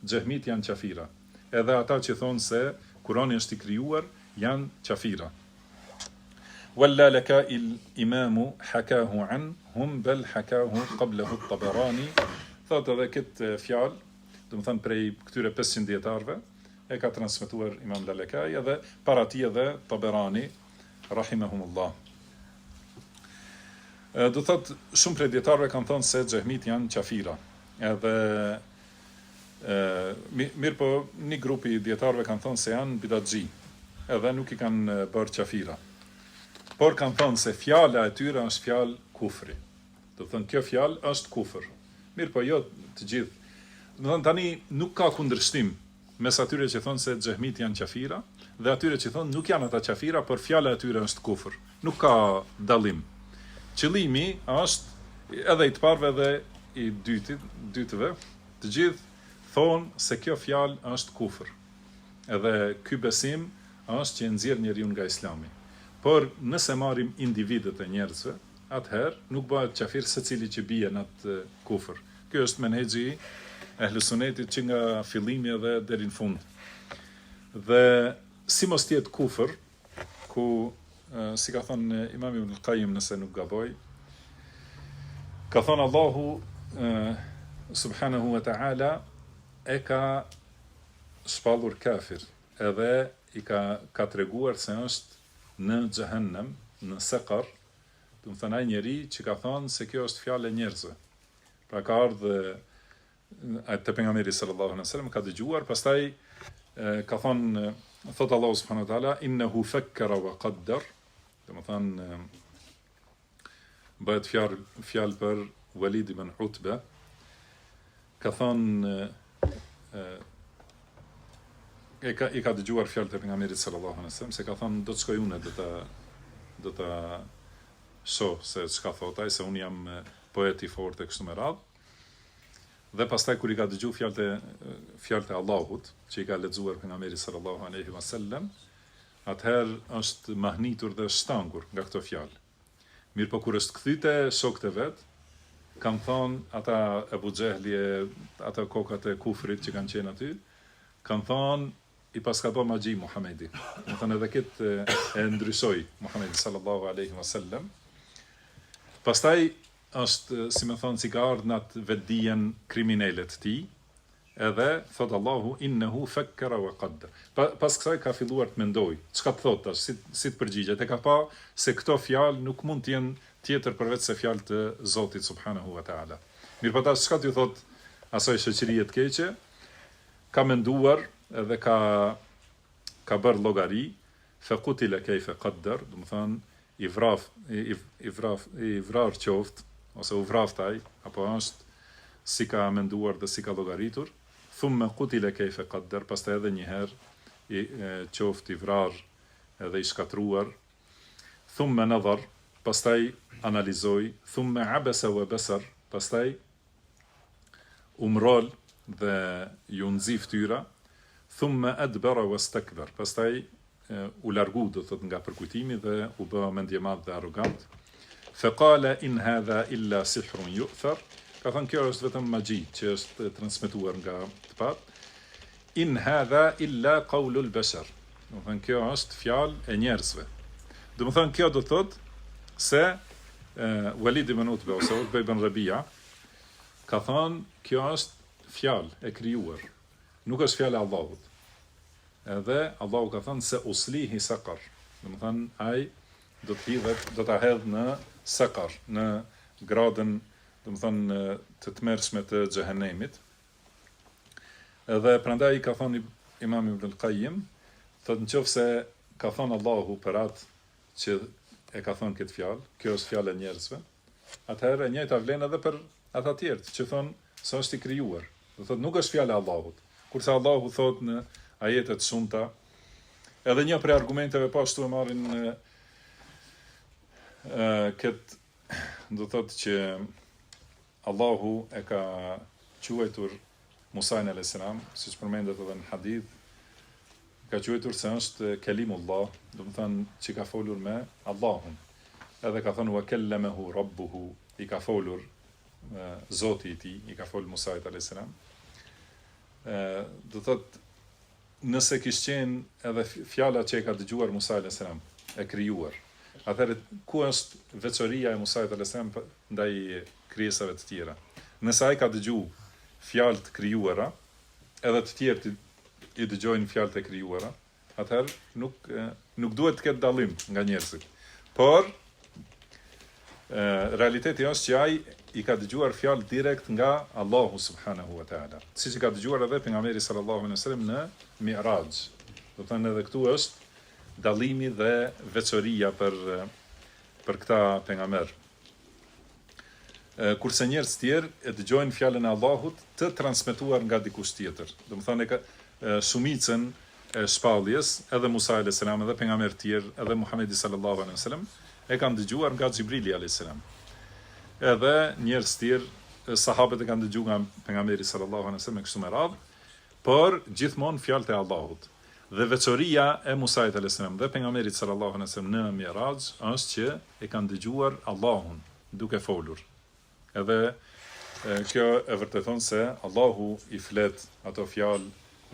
xehmit janë qafira. Edhe ata që thonë se Kurani është i krijuar janë qafira. ولا لك الإمام حكاه عنهم بل حكاه قبله الطبراني. Thotë edhe këtë fjalë, do të thënë prej këtyre 500 dietarëve, e ka transmetuar Imam Lalekaj edhe para tij edhe Taberani rahimahumullah. Do thotë shumë prej dietarëve kanë thënë se xehmit janë qafira. Edhe mirë po një grupi dietarëve kanë thënë se janë bidatxhi, edhe nuk i kanë bërë qafira. Por kanë thonë se fjala e tyre është fjalë kufri. Do të thënë kjo fjalë është kufër. Mirë po jo të gjithë. Do të thënë tani nuk ka kundërshtim mes atyre që thonë se xehmit janë qafira dhe atyre që thonë nuk janë ata qafira, por fjala e tyre është kufër. Nuk ka dallim. Qëllimi është edhe i të parëve dhe i dytëve, të gjithë thonë se kjo fjalë është kufër. Edhe ky besim është që nxjerr njeriu nga Islami. Por nëse marrim individët e njerëzve, atëherë nuk bëhet qafir secili që bie në atë kufër. Ky është menhexhi i Ehlus Sunnetit që nga fillimi edhe deri në fund. Dhe si mos tjetë kufër, ku si ka thënë Imam Ibn al-Qayyim nëse nuk gaboj, ka thënë Allahu subhanahu wa ta'ala e ka shpallur kafir, edhe i ka treguar se është në xhehenem, në sekar, do të thënë ai njeri që ka thënë se kjo është fjalë e njerëzve. Pra ka ardhur te pejgamberi sallallahu alaihi wasallam, ka dëgjuar, pastaj ka thënë, thot Allahu subhanahu wa taala, innahu fakkara wa qaddar, do të thënë bëhet fjalë për Walid ibn Utba. Ka thonë i ka dëgjuar fjalët e pejgamberit sallallahu alaihi wasallam se ka thonë do të shkoj unë do ta shoh se çka thot ai, se unë jam poet i fortë kështu me radhë. Dhe pastaj kur i ka dëgju fjalët e Allahut që i ka lexuar pejgamberi sallallahu alaihi wasallam, atëherë është mahnitur dhe shtangur nga këto fjalë. Mirë po kur është kthyte shokët e vet, kanë thonë ata Abu Xehli, ata kokat e kufrit që kanë qenë aty, kanë thonë i paska bo magji Muhamedi. Do thonë edhe këtë e ndrysoi Muhamedi sallallahu alaihi wasallam. Pastaj është, si më thonë, si ka ardhur nat vetdijen kriminale të tij, edhe thot Allahu innehu fakkara wa qaddar. Pas kësaj ka filluar të mendoj, çka të thot tash, si të përgjigjet. E ka pa se këto fjalë nuk mund të jenë tjetër përveç se fjalë të Zotit subhanahu wa taala. Mirë po tash çka t'ju thot asaj shoqërie të keqe, ka menduar edhe ka bërë llogari, fa qutila kayfa qaddar, do të thonë i vrar qoftë ose u vraftaj, apo është si ka menduar dhe si ka llogaritur. Thumma qutila kayfa qaddar, pastaj edhe një herë i qoftë i vrar edhe i shkatruar. Thumma nadhar, pastaj analizoi. Thumma abasa wa basar, pastaj umrol dhe ju nxi fytyra. Thumma adbara wastakbar, pastaj u largu, do thot, nga përkujtimi dhe u bë mendjemadh dhe arrogant. Faqala in hadha illa sihrun yu'thar, ka thënë kjo është vetëm magji që është transmetuar nga të pat. In hadha illa qawlul bashar, do thënë kjo është fjalë e njerëzve. Do të thënë kjo do thot se Walid ibn Utba ose Utba ibn Rabia ka thënë kjo është fjalë e krijuar, nuk është fjalë e Allahut. Edhe Allahu ka thënë se uslihi saqar, do të thënë ai do të hidhet, do ta hedh në saqar, në gradën, do të thënë të tmerrshme të xhehenemit. Edhe prandaj ka thënë Imam Ibn al-Qayyim, thotë nëse ka thënë Allahu për atë që e ka thënë këtë fjalë, kjo është fjalë e njerëzve, atëherë e njëjta vlen edhe për ata të tjerë që thonë se është i krijuar. Do thotë nuk është fjalë e Allahut. Kurse Allahu thotë në ajetet shumta, edhe një prej argumenteve pashtu e marrin këtë, do thotë që Allahu e ka quajtur Musajn a.s., siç përmendet edhe në hadith, ka quajtur se është kelimullah, do të thënë që ka folur me Allahun. Edhe ka thënë wa kallamahu rabbuhu, i ka folur Zoti i tij, i ka folur Musajt a.s. Do thotë nëse kishte qenë edhe fjala që e ka dëgjuar Musa a.s. e krijuar, atëherë ku është veçoria e Musait a.s. ndaj krijesave të tjera? Nëse ai ka dëgjuar fjalë të krijuara, edhe të tjerë i dëgjojnë fjalët e krijuara, atëherë nuk duhet të ketë dallim nga njerëzit. Por realiteti është që ai i ka dëgjuar fjalë direkt nga Allahu subhanahu wa taala, siç i ka dëgjuar edhe pejgamberi sallallahu alaihi wasallam në Mi'raj. Do të thënë edhe këtu është dallimi dhe veçoria për këta pejgamber. Kurse njerëz të tjerë e dëgjojnë fjalën e Allahut të transmetuar nga dikush tjetër. Do të thënë shumicën e shpalljes, edhe Musa alayhis salam, edhe pejgamber të tjerë, edhe Muhamedi sallallahu alaihi wasallam e kanë dëgjuar nga Xhibrili alayhis salam. Edhe njerëz të tjerë, sahabët e kanë dëgjuar nga pejgamberi sallallahu alaihi wasallam kështu me radhë, por gjithmonë fjalët e Allahut. Dhe veçoria e Musait alayhis salam dhe pejgamberit sallallahu alaihi wasallam në Mi'raj është që e kanë dëgjuar Allahun duke folur. Edhe kjo e vërteton se Allahu i flet ato fjalë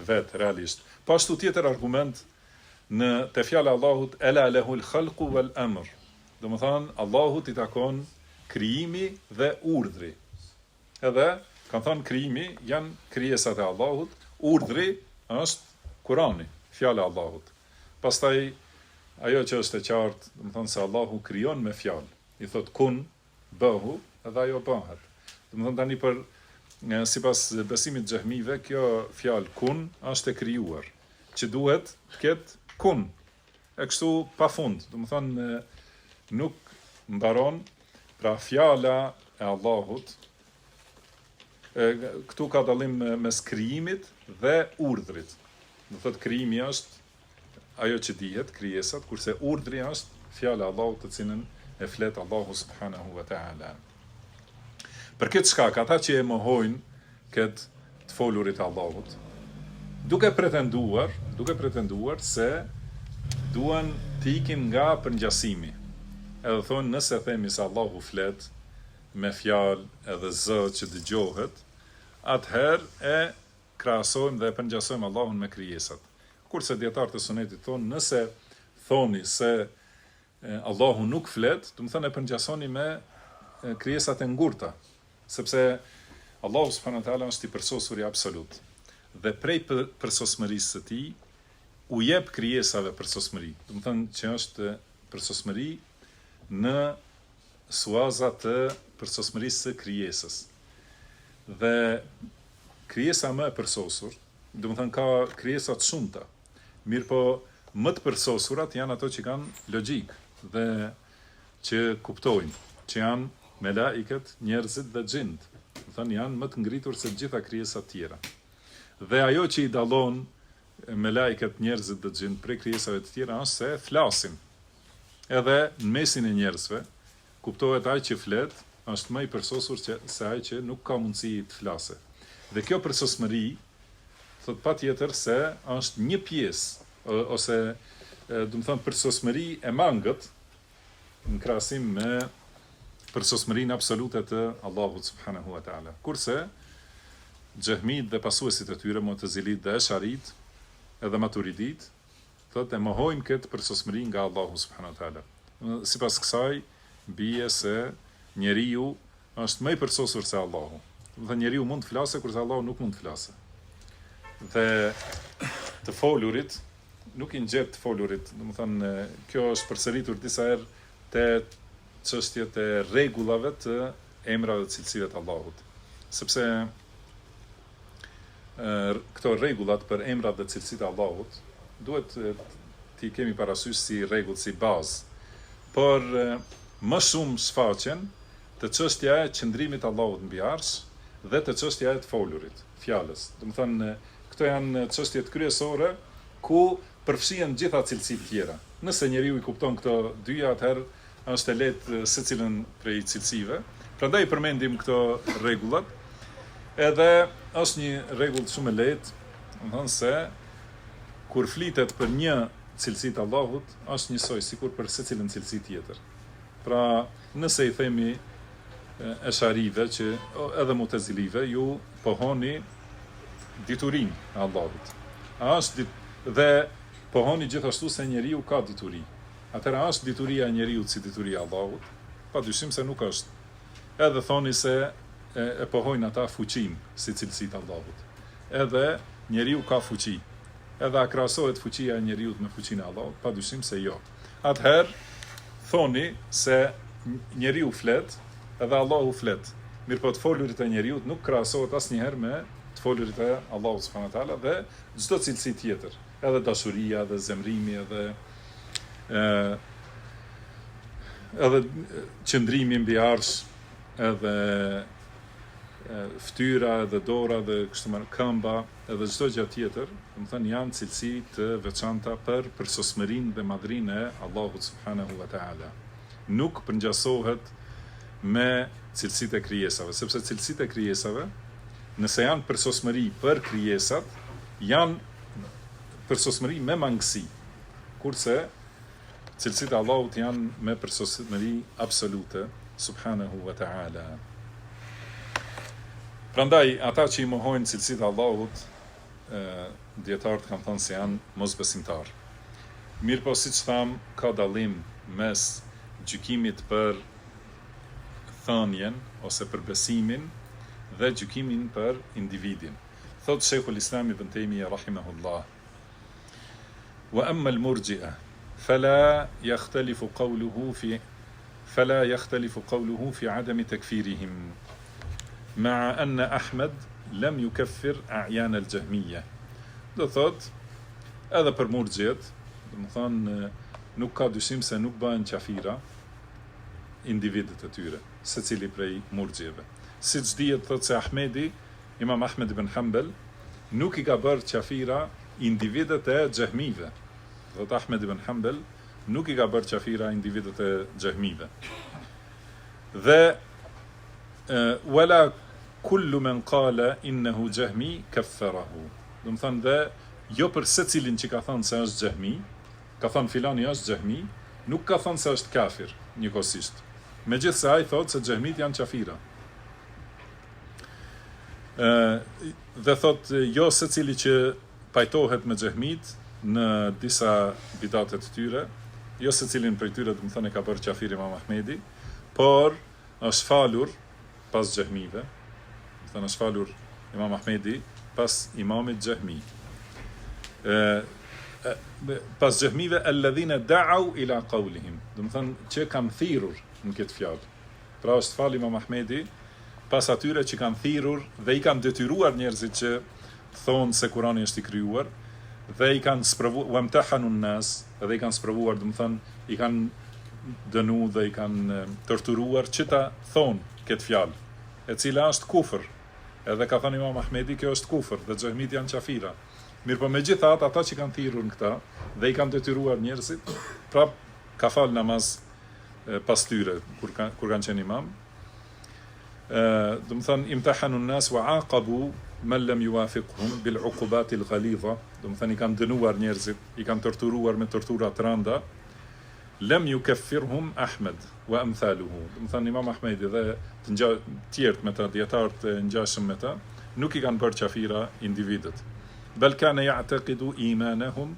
vet realisht. Pashtu tjetër argument në te fjala e Allahut ela lahul khalqu wal amr. Do të thonë Allahut i takon krijimi dhe urdhri. Edhe kanë thënë krijimi janë krijesat e Allahut, urdhri është Kurani, fjala e Allahut. Pastaj ajo që është e qartë, do të thonë se Allahu krijon me fjalë. I thot kun bëhu, edhe ajo bëhet. Do të thonë tani për sipas besimit xehmive, kjo fjalë kun është e krijuar, që duhet të ketë kun. E kështu pafund, do të thonë nuk mbaron Pra fjala e Allahut, këtu ka dallim mes krijimit dhe urdhrit. Do thotë krijimi është ajo që dihet, krijesat, kurse urdhri është fjala e Allahut të cilën e flet Allahu subhanahu wa taala. Për këtë shkak ata që e mohojnë këtë të folurit e Allahut, duke pretenduar se duan të ikin nga përngjasimi. Edhe thonë, nëse themi se Allahu flet me fjalë edhe zë që dëgjohet, atëherë e krahasojmë dhe e përngjasojmë Allahun me krijesat. Kurse dietarët e sunetit thonë, nëse thoni se Allahu nuk flet, do të thonë e përngjasoni me krijesat e ngurta, sepse Allahu subhanahu wa taala është i përsosur i absolut. Dhe prej përsosmërisë së tij u jep krijesave përsosmëri. Do të thonë që është përsosmëri në suaza të përsosmërisë së krijesës. Dhe krijesa më e përsosur, do të thonë ka krijesa të shumta. Mirë po më të përsosurat janë ato që kanë logjik dhe që kuptojnë, që janë melaiket, njerëzit dhe xhinët. Do të thonë janë më të ngritur se të gjitha krijesat tjera. Dhe ajo që i dallon melaiket, njerëzit dhe xhinët prej krijesave të tjera është se flasin. Edhe në mesin e njerëzve kuptohet ai që flet është më i përsosur se ai që nuk ka mundësi të flasë. Dhe kjo përsosmëri thot patjetër se është një pjesë ose do të thonë përsosmëri e mangët në krahasim me përsosmërinë absolute të Allahut subhanahu wa taala. Kurse xehmit dhe pasuesit e tyre, Mu'tazilit dhe Esharit, edhe Maturidit, thotë e mohojnë këtë përsosmëri nga Allahu subhanahu wa taala. Sipas kësaj bie se njeriu është më i përsosur se Allahu. Do të thonë njeriu mund të flasë kurse Allahu nuk mund të flasë. Dhe të folurit nuk i ngjet të folurit, do të thonë kjo është përsëritur disa herë te çështjet e rregullave të emrave dhe cilësive të Allahut. Sepse këto rregullat për emrat dhe cilësitë e Allahut duhet t'i kemi parasysh si rregull, si bazë. Por më shumë shfaqen të çështja e qëndrimit të Allahut mbi arsh dhe të çështja e të folurit, fjalës. Do të thonë këto janë çështjet kryesore ku përfshihen gjitha cilësitë tjera. Nëse njeriu i kupton këto dyja, atëherë është e lehtë secilën prej cilësive. Prandaj përmendim këto rregullat. Edhe është një rregull shumë e lehtë, do të thonë se kur flitet për një cilësi të Allahut, është njësoj sikur për secilën cilësi tjetër. Pra, nëse i themi Esharive që edhe Mu'tazilive ju pohoni diturinë e Allahut. Dhe pohoni gjithashtu se njeriu ka dituri. Atëra është dituria e njeriu si dituria e Allahut? Padyshim se nuk është. Edhe thoni se e pohojnë ata fuqinë si cilësi të Allahut. Edhe njeriu ka fuqi. Edhe a krahasohet fuqia e njeriu me fuqinë e Allahut? Padyshim se jo. Atëherë thoni se njeriu flet, edhe Allahu flet. Mirëpo të folurit e njeriu nuk krahasohet asnjëherë me të folurit e Allahut subhanahu wa taala dhe çdo cilësi tjetër. Edhe dashuria, edhe zemrimi, edhe qëndrimi mbi arsh, edhe fytyra, edhe dora, edhe kështu me këmba, edhe çdo gjë tjetër, do të thënë janë cilësi të veçanta për përsosmërinë dhe madhrinë e Allahut subhanahu wa taala. Nuk përngjasohet me cilësitë e krijesave, sepse cilësitë e krijesave, nëse janë përsosmëri për krijesat, janë përsosmëri me mangësi, kurse cilësitë e Allahut janë me përsosmëri absolute subhanahu wa taala. Prandaj ata që i mohojnë cilësitë e Allahut, dietarët kanë thënë se janë mosbesimtar. Mirë po siç tham, ka dallim mes gjykimit për thënien ose për besimin dhe gjykimin për individin. Thot Sheikhul Islam Ibn Taymiyah rahimahullah: "Wa amma al-murji'a fala yakhtalifu qawluhu fi 'adami takfirihim, ma'a anna Ahmad lam yukaffir a'yan al-jahmiyya." Do thot, edhe për murxhiet, do të thonë nuk ka dyshim se nuk bëhen qafira, individet e tyre, secili prej murxhjeve. Siç dihet thotë se Ahmedi, Imam Ahmed ibn Hanbal, nuk I ka bërë qafira individet e xehmive. Thotë Ahmed ibn Hanbal nuk I ka bërë qafira individet e xehmive. Dhe wala kullu men qala innahu jahmi kaffarahu. Do të thonë dhe jo për secilin që ka thënë se është xehmi, ka thënë filani është xehmi, nuk ka thënë se është kafir njëkohësisht. Megjithse ai thotë se xehmit janë qafira. Dhe thotë jo secili që pajtohet me xehmit në disa bidatet të tyre, jo secilin prej tyre do të thonë ka bërë qafir Imam Ahmedi, por është falur pas xehmive. Do të thonë është falur Imam Ahmedi pas imamit xehmi. Pas xehmive alladhina da'u ila qawlihim, do të thonë që kanë thirrur në këtë fjalë. Pra është fal Imam Ahmedi pas atyre që kanë thirrur dhe I kanë detyruar njerëzit që thonë se Kurani është I krijuar dhe I kanë sprovuar wamtahanu an-nas, dhe I kanë sprovuar, do të thonë I kanë dënu dhe I kanë torturuar që ta thonë këtë fjalë, e cila është kufër. Edhe ka thënë Imam Ahmedi kjo është kufër dhe xehmit janë qafira. Mirë po megjithatë ata që kanë thirrur në këta dhe I kanë detyruar njerëzit, prap ka fal namaz pas tyre kur kanë qenë imam. Do të thonë imtahanu an-nas wa aqabu man lam yuwafiqhum bil uqubat al ghalidha, do të thonë I kanë dënuar njerëzit, I kanë torturuar me tortura të rënda. Lam yukaffirhum Ahmed wa amthaluhu. Do të thonë Imam Ahmedi dhe të tjerë me ta dietarët e ngjashëm me ta nuk I kanë bërë qafira individet. Bel kana ya'taqidu imanahum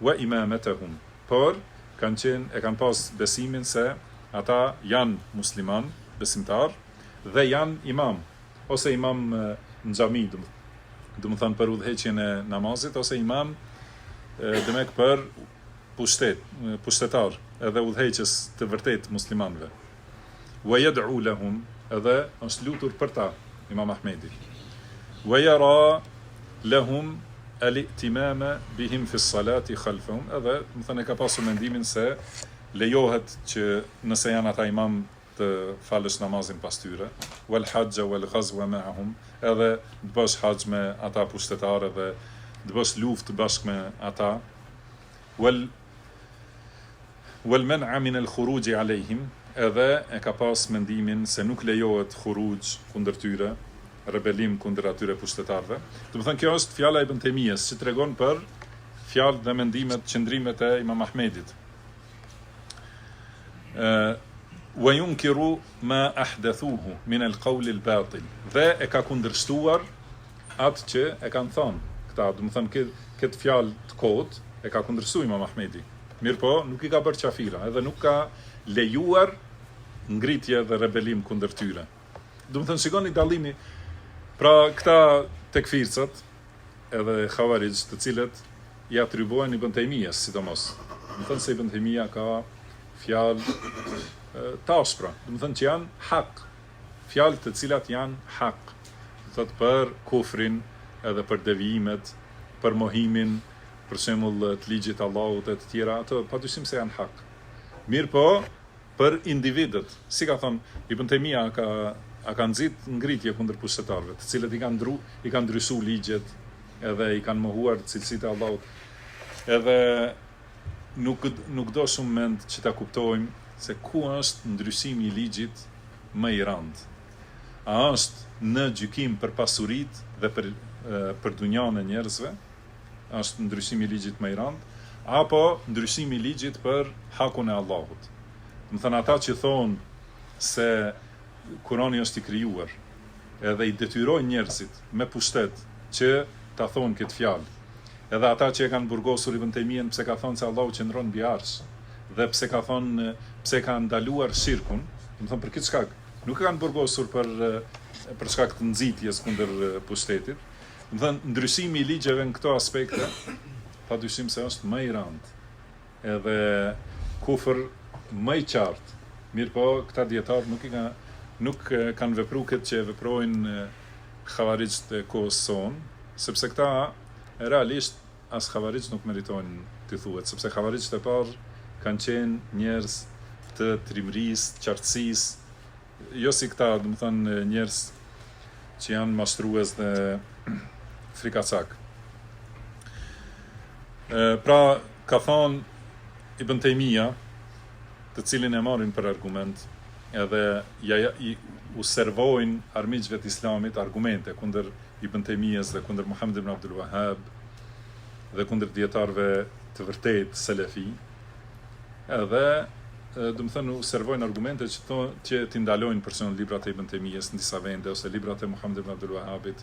wa imamatahum. Por kanë pas besimin se ata janë musliman, besimtar dhe janë imam ose imam në xhami, do të thonë për udhëheqjen e namazit, ose imam demek për pushtetar edhe udhëheqës të vërtet muslimanëve. Wa yad'u lahum, edhe është lutur për ta Imam Ahmedi. Wa yara lahum al-i'timama bihim fi as-salati khalfahum, edhe do të thonë ka pasur mendimin se lejohet që nëse janë ata imam të falësh namazin pas tyre, wal hajja wal ghazwa ma'ahum, edhe të bësh haxh me ata pushtetarë dhe të bësh luftë bashkë me ata, wal man'a min al khuruj alayhim, edhe e ka pas mendimin se nuk lejohet khuruj kundër tyre, rebelim kundër atyre pushtetarëve. Do të thonë kjo është fjala e Ibn Taymiyes që tregon për fjalët dhe mendimet, qëndrimet e Imam Ahmedit. Wa yunkiru ma ahdathuhu min al-qawl al-batil, dhe e ka kundërshtuar atë që e kanë thënë këta, do të thonë këtë fjalë të kot e ka kundërshtuar Imam Ahmedi. Mirë po, nuk I ka bërë qafira, edhe nuk ka lejuar ngritje dhe rebelim kundër tyre. Do të thonë shikoni dallimi, pra këta tekfircat edhe Khawarij, të cilët I atribuohen Ibn Taymiyes sidomos. Do të thonë se Ibn Taymija ka fjalë tashpra, do të thonë që janë hak, fjalë të cilat janë hak, do thotë për kufrin, edhe për devijimet, për mohimin, për shembull të ligjit Allahut e të tjera, ato padyshim se janë hak. Mirë po, për individet, si ka thonë Ibn Taymija ka nxit ngritje kundër pushtetarëve, të cilët I kanë ndryshuar ligjet, edhe I kanë mohuar cilësitë e Allahut. Edhe nuk do shumë mend që ta kuptojmë se ku është ndryshimi I ligjit më I rëndë. A është në gjykim për pasuritë dhe për dunjan e njerëzve, është ndryshimi I ligjit më I rëndë, apo ndryshimi I ligjit për hakun e Allahut. Do të thënë ata që thonë se Kurani është I krijuar, edhe I detyrojnë njerëzit me pushtet që ta thonë këtë fjalë. Edhe ata që e kanë burgosur Ibn Taymijen pse ka thonë se Allahu qëndron mbi arsh, dhe pse ka thonë pse ka ndaluar shirkun, do të thonë për këtë shkak, nuk e kanë burgosur për shkak të nxitjes kundër pushtetit. Do të thonë ndryshimi I ligjeve në këto aspekte, padyshim se është më I rëndë. Edhe kufër më I qartë. Mirë po, këta dietarë nuk kanë vepruar këtë që veprojnë Khawarijt e kohës sonë, sepse këta realisht as Khawarijt nuk meritojnë të thuhet, sepse Khawarijt e parë kanë qenë njerëz të trimërisë, qartësisë, jo si këta, do të thënë njerëz që janë mashtrues dhe frikacak. Pra, ka thonë Ibn Taymija, të cilin e marrin për argument, edhe u servojnë armiqve të islamit argumente kundër Ibn Taymijes dhe kundër Muhammed ibn Abdul Wahhab dhe kundër dietarëve të vërtet selefi, edhe do të thënë u servojnë argumente që t'i ndalojnë person librat e Ibn Taymijes në disa vende ose librat e Muhammed ibn Abdul Wahhabit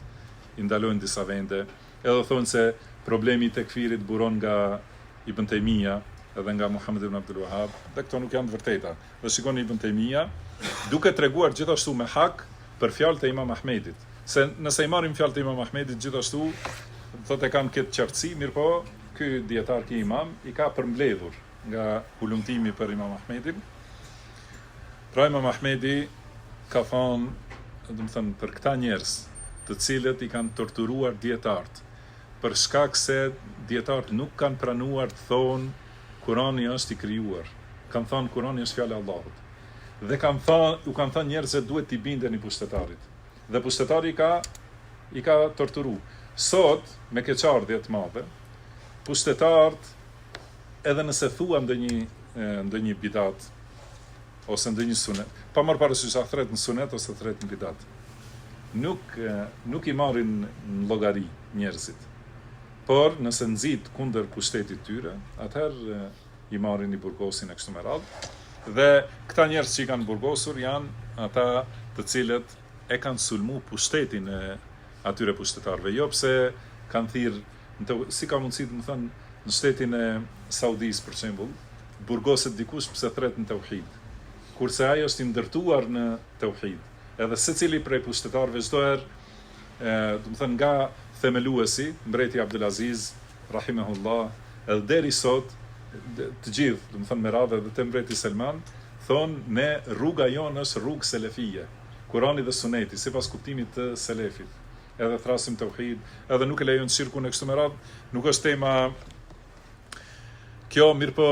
i ndalojnë në disa vende, edhe thonë se problemi i tekfirit buron nga Ibn Taymija edhe nga Muhammed ibn Abdul Wahhab, dhe këto nuk janë të vërteta. Dhe shikoni Ibn Taymija, duke treguar gjithashtu me hak për fjalët e Imam Ahmedit. Se nëse i marrim fjalët e Imam Ahmedit gjithashtu, thotë kanë këtë qartësi, mirë po, ky dietar ky imam i ka përmbledhur nga hulumtimi për Imam Ahmedin. Pra Imam Ahmedi ka thonë, do të thënë, për këta njerëz, të cilët i kanë torturuar dietarët, për shkak se dietarët nuk kanë pranuar të thonë Kurani është i krijuar. Kanë thënë Kurani është fjala e Allahut. Dhe u kanë thënë njerëzve duhet t'i bindeni pushtetarit. Dhe pushtetari i ka torturuar. Sot, me keqardhje të madhe, pushtetarët, edhe nëse thua ndonjë bidat ose ndonjë sunet, pa marrë parasysh a thret në sunet ose thret në bidat, nuk i marrin në llogari njerëzit. Por nëse nxit kundër pushtetit tyre, atëherë i marrin i burgosin e kështu me radhë. Dhe këta njerëz që i kanë burgosur janë ata të cilët e kanë sulmu pushtetin e atyre pushtetarëve. Jo pse kanë thirrë, si ka mundësi të më thënë, në shtetin e Saudis, për shembull, burgoset dikush pse thret në tauhid, kurse ai është i ndërtuar në tauhid. Edhe secili prej pushtetarëve çdo herë, do të thënë nga themeluesi, mbreti Abdulaziz, rahimahullah, edhe deri sot, të gjithë, do të thënë me radhë edhe te mbreti Selman, thonë ne rruga jonë është rrugë selefie, Kurani dhe Suneti, sipas kuptimit të selefit. Edhe thrasim tauhid, edhe nuk e lejojnë shirkun e kështu me radhë, nuk është tema kjo, mirë po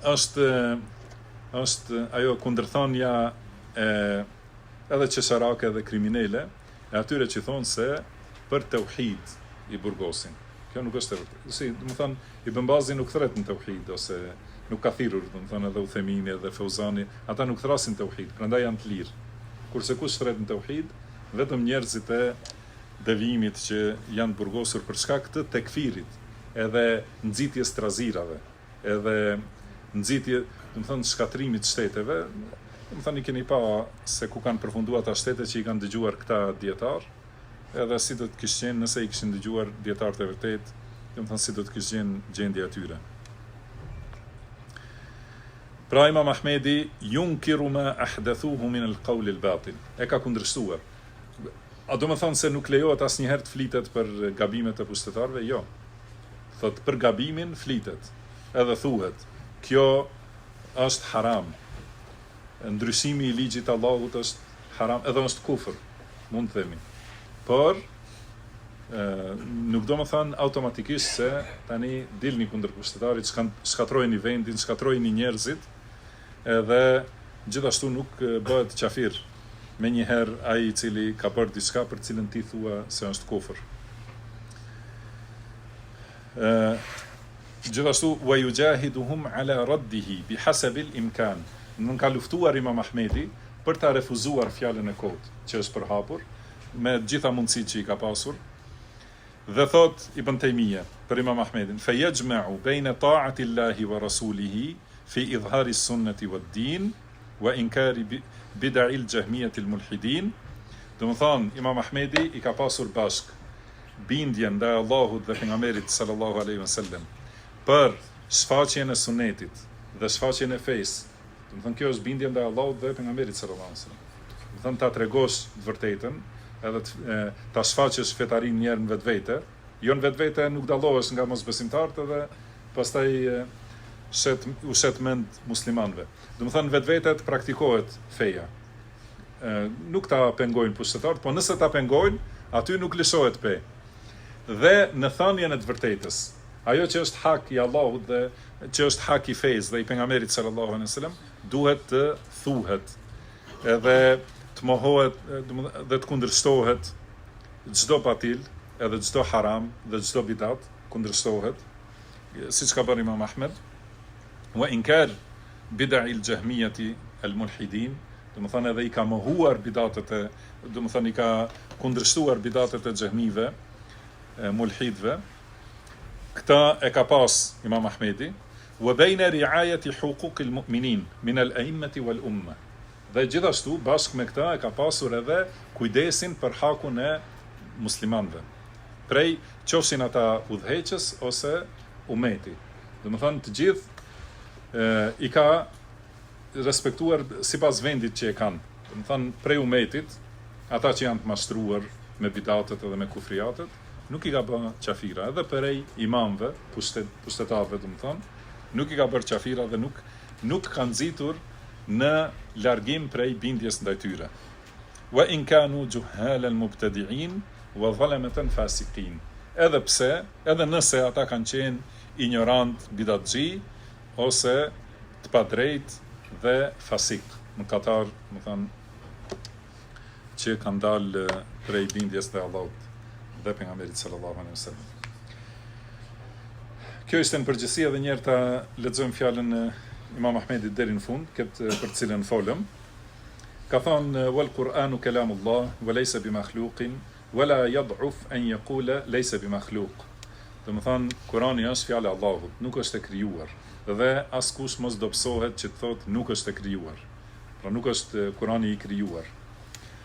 është ajo kundërthonja edhe qesharake dhe kriminele, e atyre që thonë se për tauhid i burgosin. Kjo nuk është e vërtetë. Si, do të thonë, Ibn Bazi nuk thret në tauhid ose nuk ka thirrur, do të thonë edhe Uthemini edhe Feuzani, ata nuk thrasin tauhid, prandaj janë të lirë. Kurse kush thret në tauhid, vetëm njerëzit e devijimit që janë burgosur për shkak të tekfirit, edhe nxitjes trazirave, edhe nxitje, do të thonë shkatrimit shteteve. Do të thënë i keni pa se ku kanë përfunduar ata shtete që i kanë dëgjuar këta dietar, edhe si do të kishte qenë nëse i kishin dëgjuar dietarët e vërtet, do të thënë si do të kishte qenë gjendja e tyre. Pra Imam Ahmedi yunkiru ma ahdathuhu min al-qawl al-batil. E ka kundërshtuar. A do të thonë se nuk lejohet asnjëherë të flitet për gabimet e pushtetarëve? Jo. Thotë për gabimin flitet. Edhe thuhet, kjo është haram. Ndryshimi i ligjit të Allahut është haram, edhe është kufër, mund të themi. Por nuk do më thënë automatikisht se tani dilni kundër pushtetarit, shkatrojni vendin, shkatrojni njerëzit, edhe gjithashtu nuk bëhet qafir me njëherë ai i cili ka bërë diçka për cilën ti thua se është kufër. Gjithashtu wa yujahiduhum ala raddihi bihasabi al-imkan. Nuk ka luftuar Imam Ahmedi për ta refuzuar fjalën e kot, që është përhapur me gjitha mundësitë që i ka pasur. Dhe thot Ibn Taymija për Imam Ahmedin, fa yajma'u bayna ta'ati Allahi wa rasulihi fi idhari sunnati wad-din wa inkari bid'i al-jahmiyati al-mulhidin. Do të thonë Imam Ahmedi i ka pasur bashk bindjen ndaj Allahut dhe pejgamberit sallallahu alaihi wasallam për shfaqjen e sunetit dhe shfaqjen e fesë. Do të thonë kjo është bindje ndaj Allahut dhe pejgamberit sallallahu alaihi wasallam. Do të thonë ta tregosh të vërtetën, edhe ta shfaqësh fetarin njerë në vetvete, jo në vetvete nuk dallohesh nga mosbesimtarët edhe pastaj u shet mend muslimanëve. Do të thonë në vetvete të praktikohet feja. Nuk ta pengojnë pushtetarët, po nëse ta pengojnë, aty nuk lëshohet pe. Dhe në thënien e të vërtetës, Ajo që është hak i Allahut dhe që është hak i fejës dhe i pejgamberit sallallahu alaihi wasallam duhet të thuhet edhe të mohohet dhe të kundërshtohet çdo batil, edhe çdo haram dhe çdo bidat kundërshtohet, siç ka bërë Imam Ahmed. Wa inkar bid'il jahmiyati al-mulhidin, do të thonë edhe i ka mohuar bidatet e, do të thonë i ka kundërshtuar bidatet e xehmive, mulhidve. Këta e ka pas Imam Ahmedi. Wa bayna ri'ayati huquqil mu'minin min al-a'immati wal umma. Dhe gjithashtu bashkë me këta e ka pasur edhe kujdesin për hakun e muslimanëve, prej qofshin ata udhëheqës ose umeti. Do të thonë të gjithë i ka respektuar sipas vendit që e kanë. Do të thonë prej umetit, ata që janë të mashtruar me bidatet edhe me kufriatet, nuk i ka bërë qafira, edhe prej imamëve, pushtetarëve, do të thonë, nuk i ka bërë qafira dhe nuk kanë nxitur në largim prej bindjes ndaj tyre. Wa in kanu juhalan mubtadi'in wa zalamatan fasiqin. Edhe nëse ata kanë qenë ignorant, bidatxhi ose të padrejt dhe fasik, mëkatar, më thënë, që kanë dalë prej bindjes dhe Allahut dhe pejgamberit sallallahu alaihi wasallam. Kjo ishte në përgjithësi, edhe njerë ta lexojmë fjalën e Imam Ahmedit deri në fund, këtë për të cilën folëm. Ka thonë wal Qur'anu kalamullah wa laysa bimakhluqin wala yad'uf an yaqula laysa bimakhluq. Do të thonë Kurani është fjala e Allahut, nuk është e krijuar, dhe askush mos dobësohet që të thotë nuk është e krijuar. Pra nuk është Kurani i krijuar.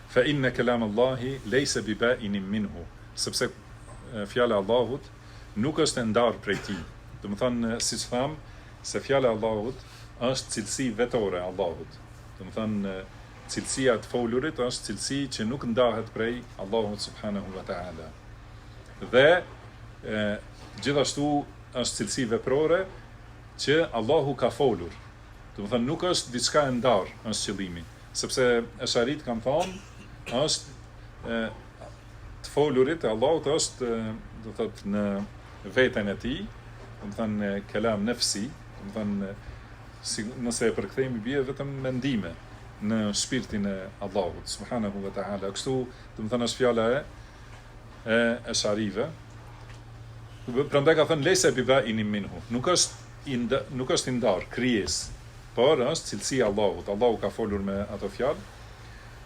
Fa inna kalamallahi laysa biba'in minhu, sepse fjala e Allahut nuk është e ndarë prej tij. Do të thonë, siç tham, se fjala e Allahut është cilësi vetore e Allahut. Do të thonë, cilësia e të folurit është cilësi që nuk ndahet prej Allahut subhanahu wa ta'ala. Dhe gjithashtu është cilësi veprore që Allahu ka folur. Do të thonë, nuk është diçka e ndarë, është qëllimi, sepse esharit kanë thonë, është të folurit e Allahut është, do të thotë, në veten e tij, do të thonë kelam nefsi, do të thonë nëse e përkthejmë bie vetëm mendime në shpirtin e Allahut subhanahu wa ta'ala. Kështu, do të thonë është fjala e esharive. Prandaj ka thënë leysa biba'in minhu, nuk është i ndar, krijesë, por është cilësia e Allahut. Allahu ka folur me ato fjalë.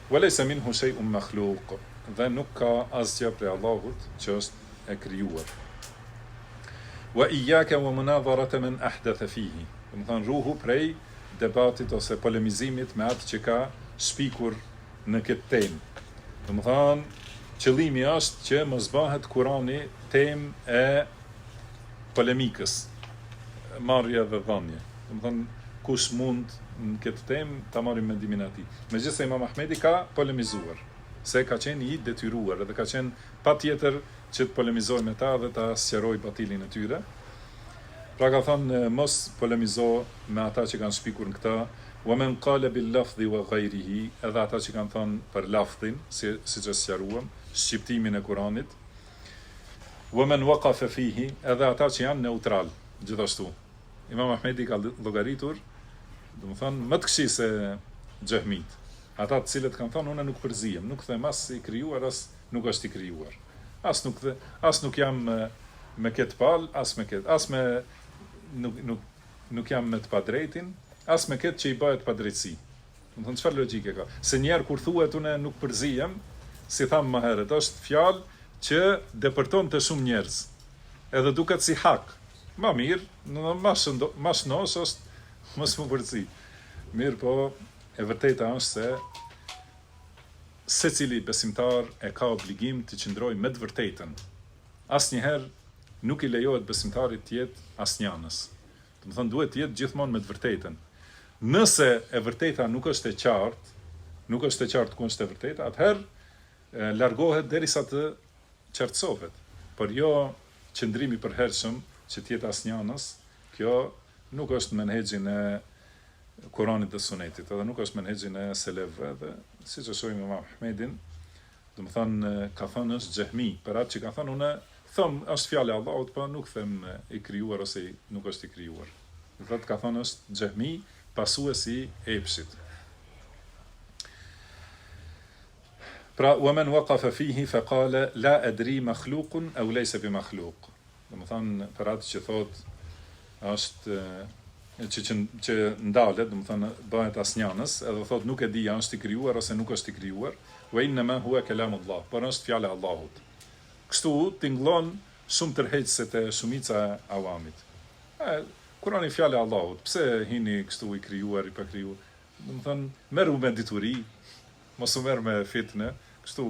Wa laysa minhu shay'un makhluq, dhe nuk ka asgjë prej Allahut që është e krijuar. Wa iyyaka wa munadharata man ahdatha fihi. Do të thonë ruhu prej debatit ose polemizimit me atë që ka shpikur në këtë temë. Do të thonë qëllimi është që mos bëhet Kurani temë e polemikës, marrje dhe dhënie. Do të thonë kush mund në këtë temë ta marrë mendimin e tij. Megjithëse Imam Ahmedi ka polemizuar, se ka qenë i detyruar edhe ka qenë patjetër që të polemizoj me ta dhe ta sqaroj batilin e tyre. Pra ka thënë mos polemizo me ata që kanë shpikur në këta, wa man qala bil lafdhi wa ghayrihi, edhe ata që kanë thënë për lafdhin, siç e sqaruam, shqiptimin e Kuranit. Wa man waqafa fihi, edhe ata që janë neutral, gjithashtu. Imam Ahmedi ka llogaritur, do të thonë më të këqij se xehmit. Ata të cilët kanë thënë unë nuk përzihem, nuk them as i krijuar as nuk është i krijuar. As nuk jam me këtë palë, nuk jam me të padrejtin, as me këtë që i bëhet padrejtësi. Do të thonë çfarë logjike ka? Se njerë kur thuhet unë nuk përzihem, si tham më herët, është fjalë që depërton të shumë njerëz. Edhe duket si hak. Ma mirë, ma shnos është mos më përzi. Mirë, po e vërteta është se secili besimtar e ka obligim të qëndrojë me të vërtetën. Asnjëherë nuk i lejohet besimtarit të jetë asnjanës. Do të thonë duhet të jetë gjithmonë me të vërtetën. Nëse e vërteta nuk është e qartë ku është e vërteta, atëherë largohet derisa të qartësohet. Por jo qëndrimi i përhershëm që të jetë asnjanës, kjo nuk është menhexhin e Kuranit dhe Sunetit, edhe nuk është menhexhin e selefëve, dhe siç e shohim Imam Ahmedin, do të thonë ka thënë është xehmi, për atë që ka thënë unë Thom, është fjala e Allahut, po nuk them i krijuar ose nuk është i krijuar. Vetë ka thonë është xehmi, pasuesi i epshit. Pra, ومن وقف فيه فقال لا أدري مخلوق أو ليس بمخلوق. Domethënë për atë që thotë është që ndalet, domethënë bëhet asnjanës, edhe thotë nuk e di a është i krijuar ose nuk është i krijuar, wa inma huwa kalamullah, por është fjala e Allahut. Kështu tingëllon shumë tërheqëset e shumica e avamit. Kurani fjala e Allahut, pse hini kështu i krijuar, i pa krijuar? Domethënë merru me dituri, mos u merr me fitnë, kështu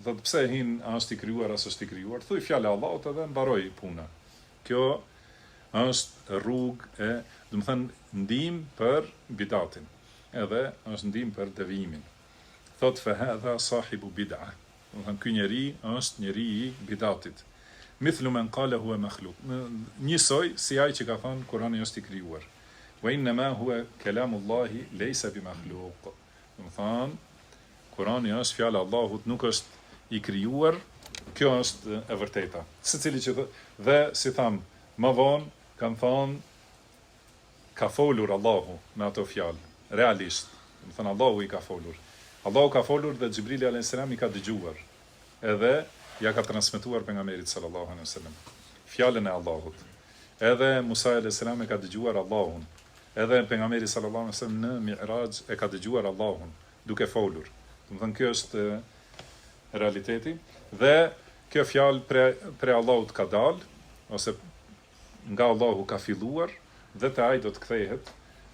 thotë pse hin a është i krijuar as është i krijuar, thuaj fjala e Allahut edhe mbaroi puna. Kjo është rrugë e, domethënë ndihmë për bidatin, edhe është ndihmë për devijimin. Thot fa hadha sahibu bid'a. Domethënë ky njeri është njeri i bidatit. Mithlu man qala huwa makhluq. Njësoj si ai që ka thënë Kurani është i krijuar. Wa inma huwa kalamullahi laysa bimakhluq. Domethënë Kurani është fjala e Allahut, nuk është i krijuar. Kjo është e vërteta. Secili që dhe si tham, më vonë kanë thonë ka folur Allahu me ato fjalë, realisht. Do të thënë Allahu i ka folur. Allahu ka folur dhe Xhibrili alayhis salam i ka dëgjuar. Edhe ja ka transmetuar pejgamberit sallallahu alaihi wasallam fjalën e Allahut. Edhe Musa alayhis salam e ka dëgjuar Allahun. Edhe pejgamberi sallallahu alaihi wasallam në Mi'raj e ka dëgjuar Allahun duke folur. Do të thënë kjo është realiteti dhe kjo fjalë pre Allahut ka dalë ose nga Allahu ka filluar dhe te ai do të kthehet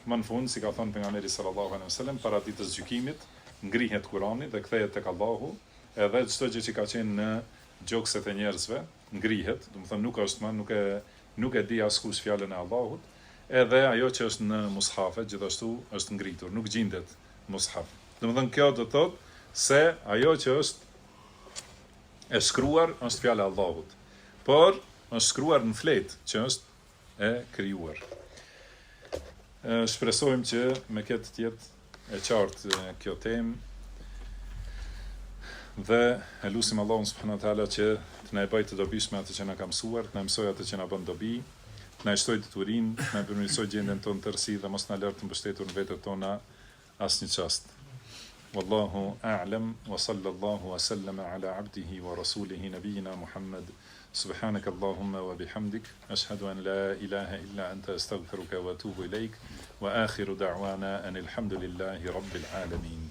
më në fund, si ka thënë pejgamberi sallallahu alaihi wasallam, para ditës gjykimit ngrihet Kurani dhe kthehet tek Allahu, edhe çdo gjë që ka qenë në gjokset e njerëzve ngrihet, do të thënë nuk është më nuk e di askush fjalën e Allahut, edhe ajo që është në mushafe gjithashtu është ngritur, nuk gjendet mushaf. Do të thënë kjo do të thotë se ajo që është e shkruar është fjala e Allahut, por është shkruar në fletë që është e krijuar. Shpresojmë që me këtë të jetë e qartë kjo temë dhe e lutim Allahun subhanahu wa taala që të na e bëjë të dobishme atë që na ka mësuar, të na mësojë atë që na bën dobi, të na shtojë diturinë, të na përmirësojë gjendjen tonë tërësi dhe mos na lërë të mbështetur në vetët tona asnjë çast. والله أعلم وصلى الله وسلم على عبده ورسوله نبينا محمد سبحانك اللهم وبحمدك أشهد أن لا إله إلا أنت أستغفرك وأتوب إليك وآخر دعوانا أن الحمد لله رب العالمين.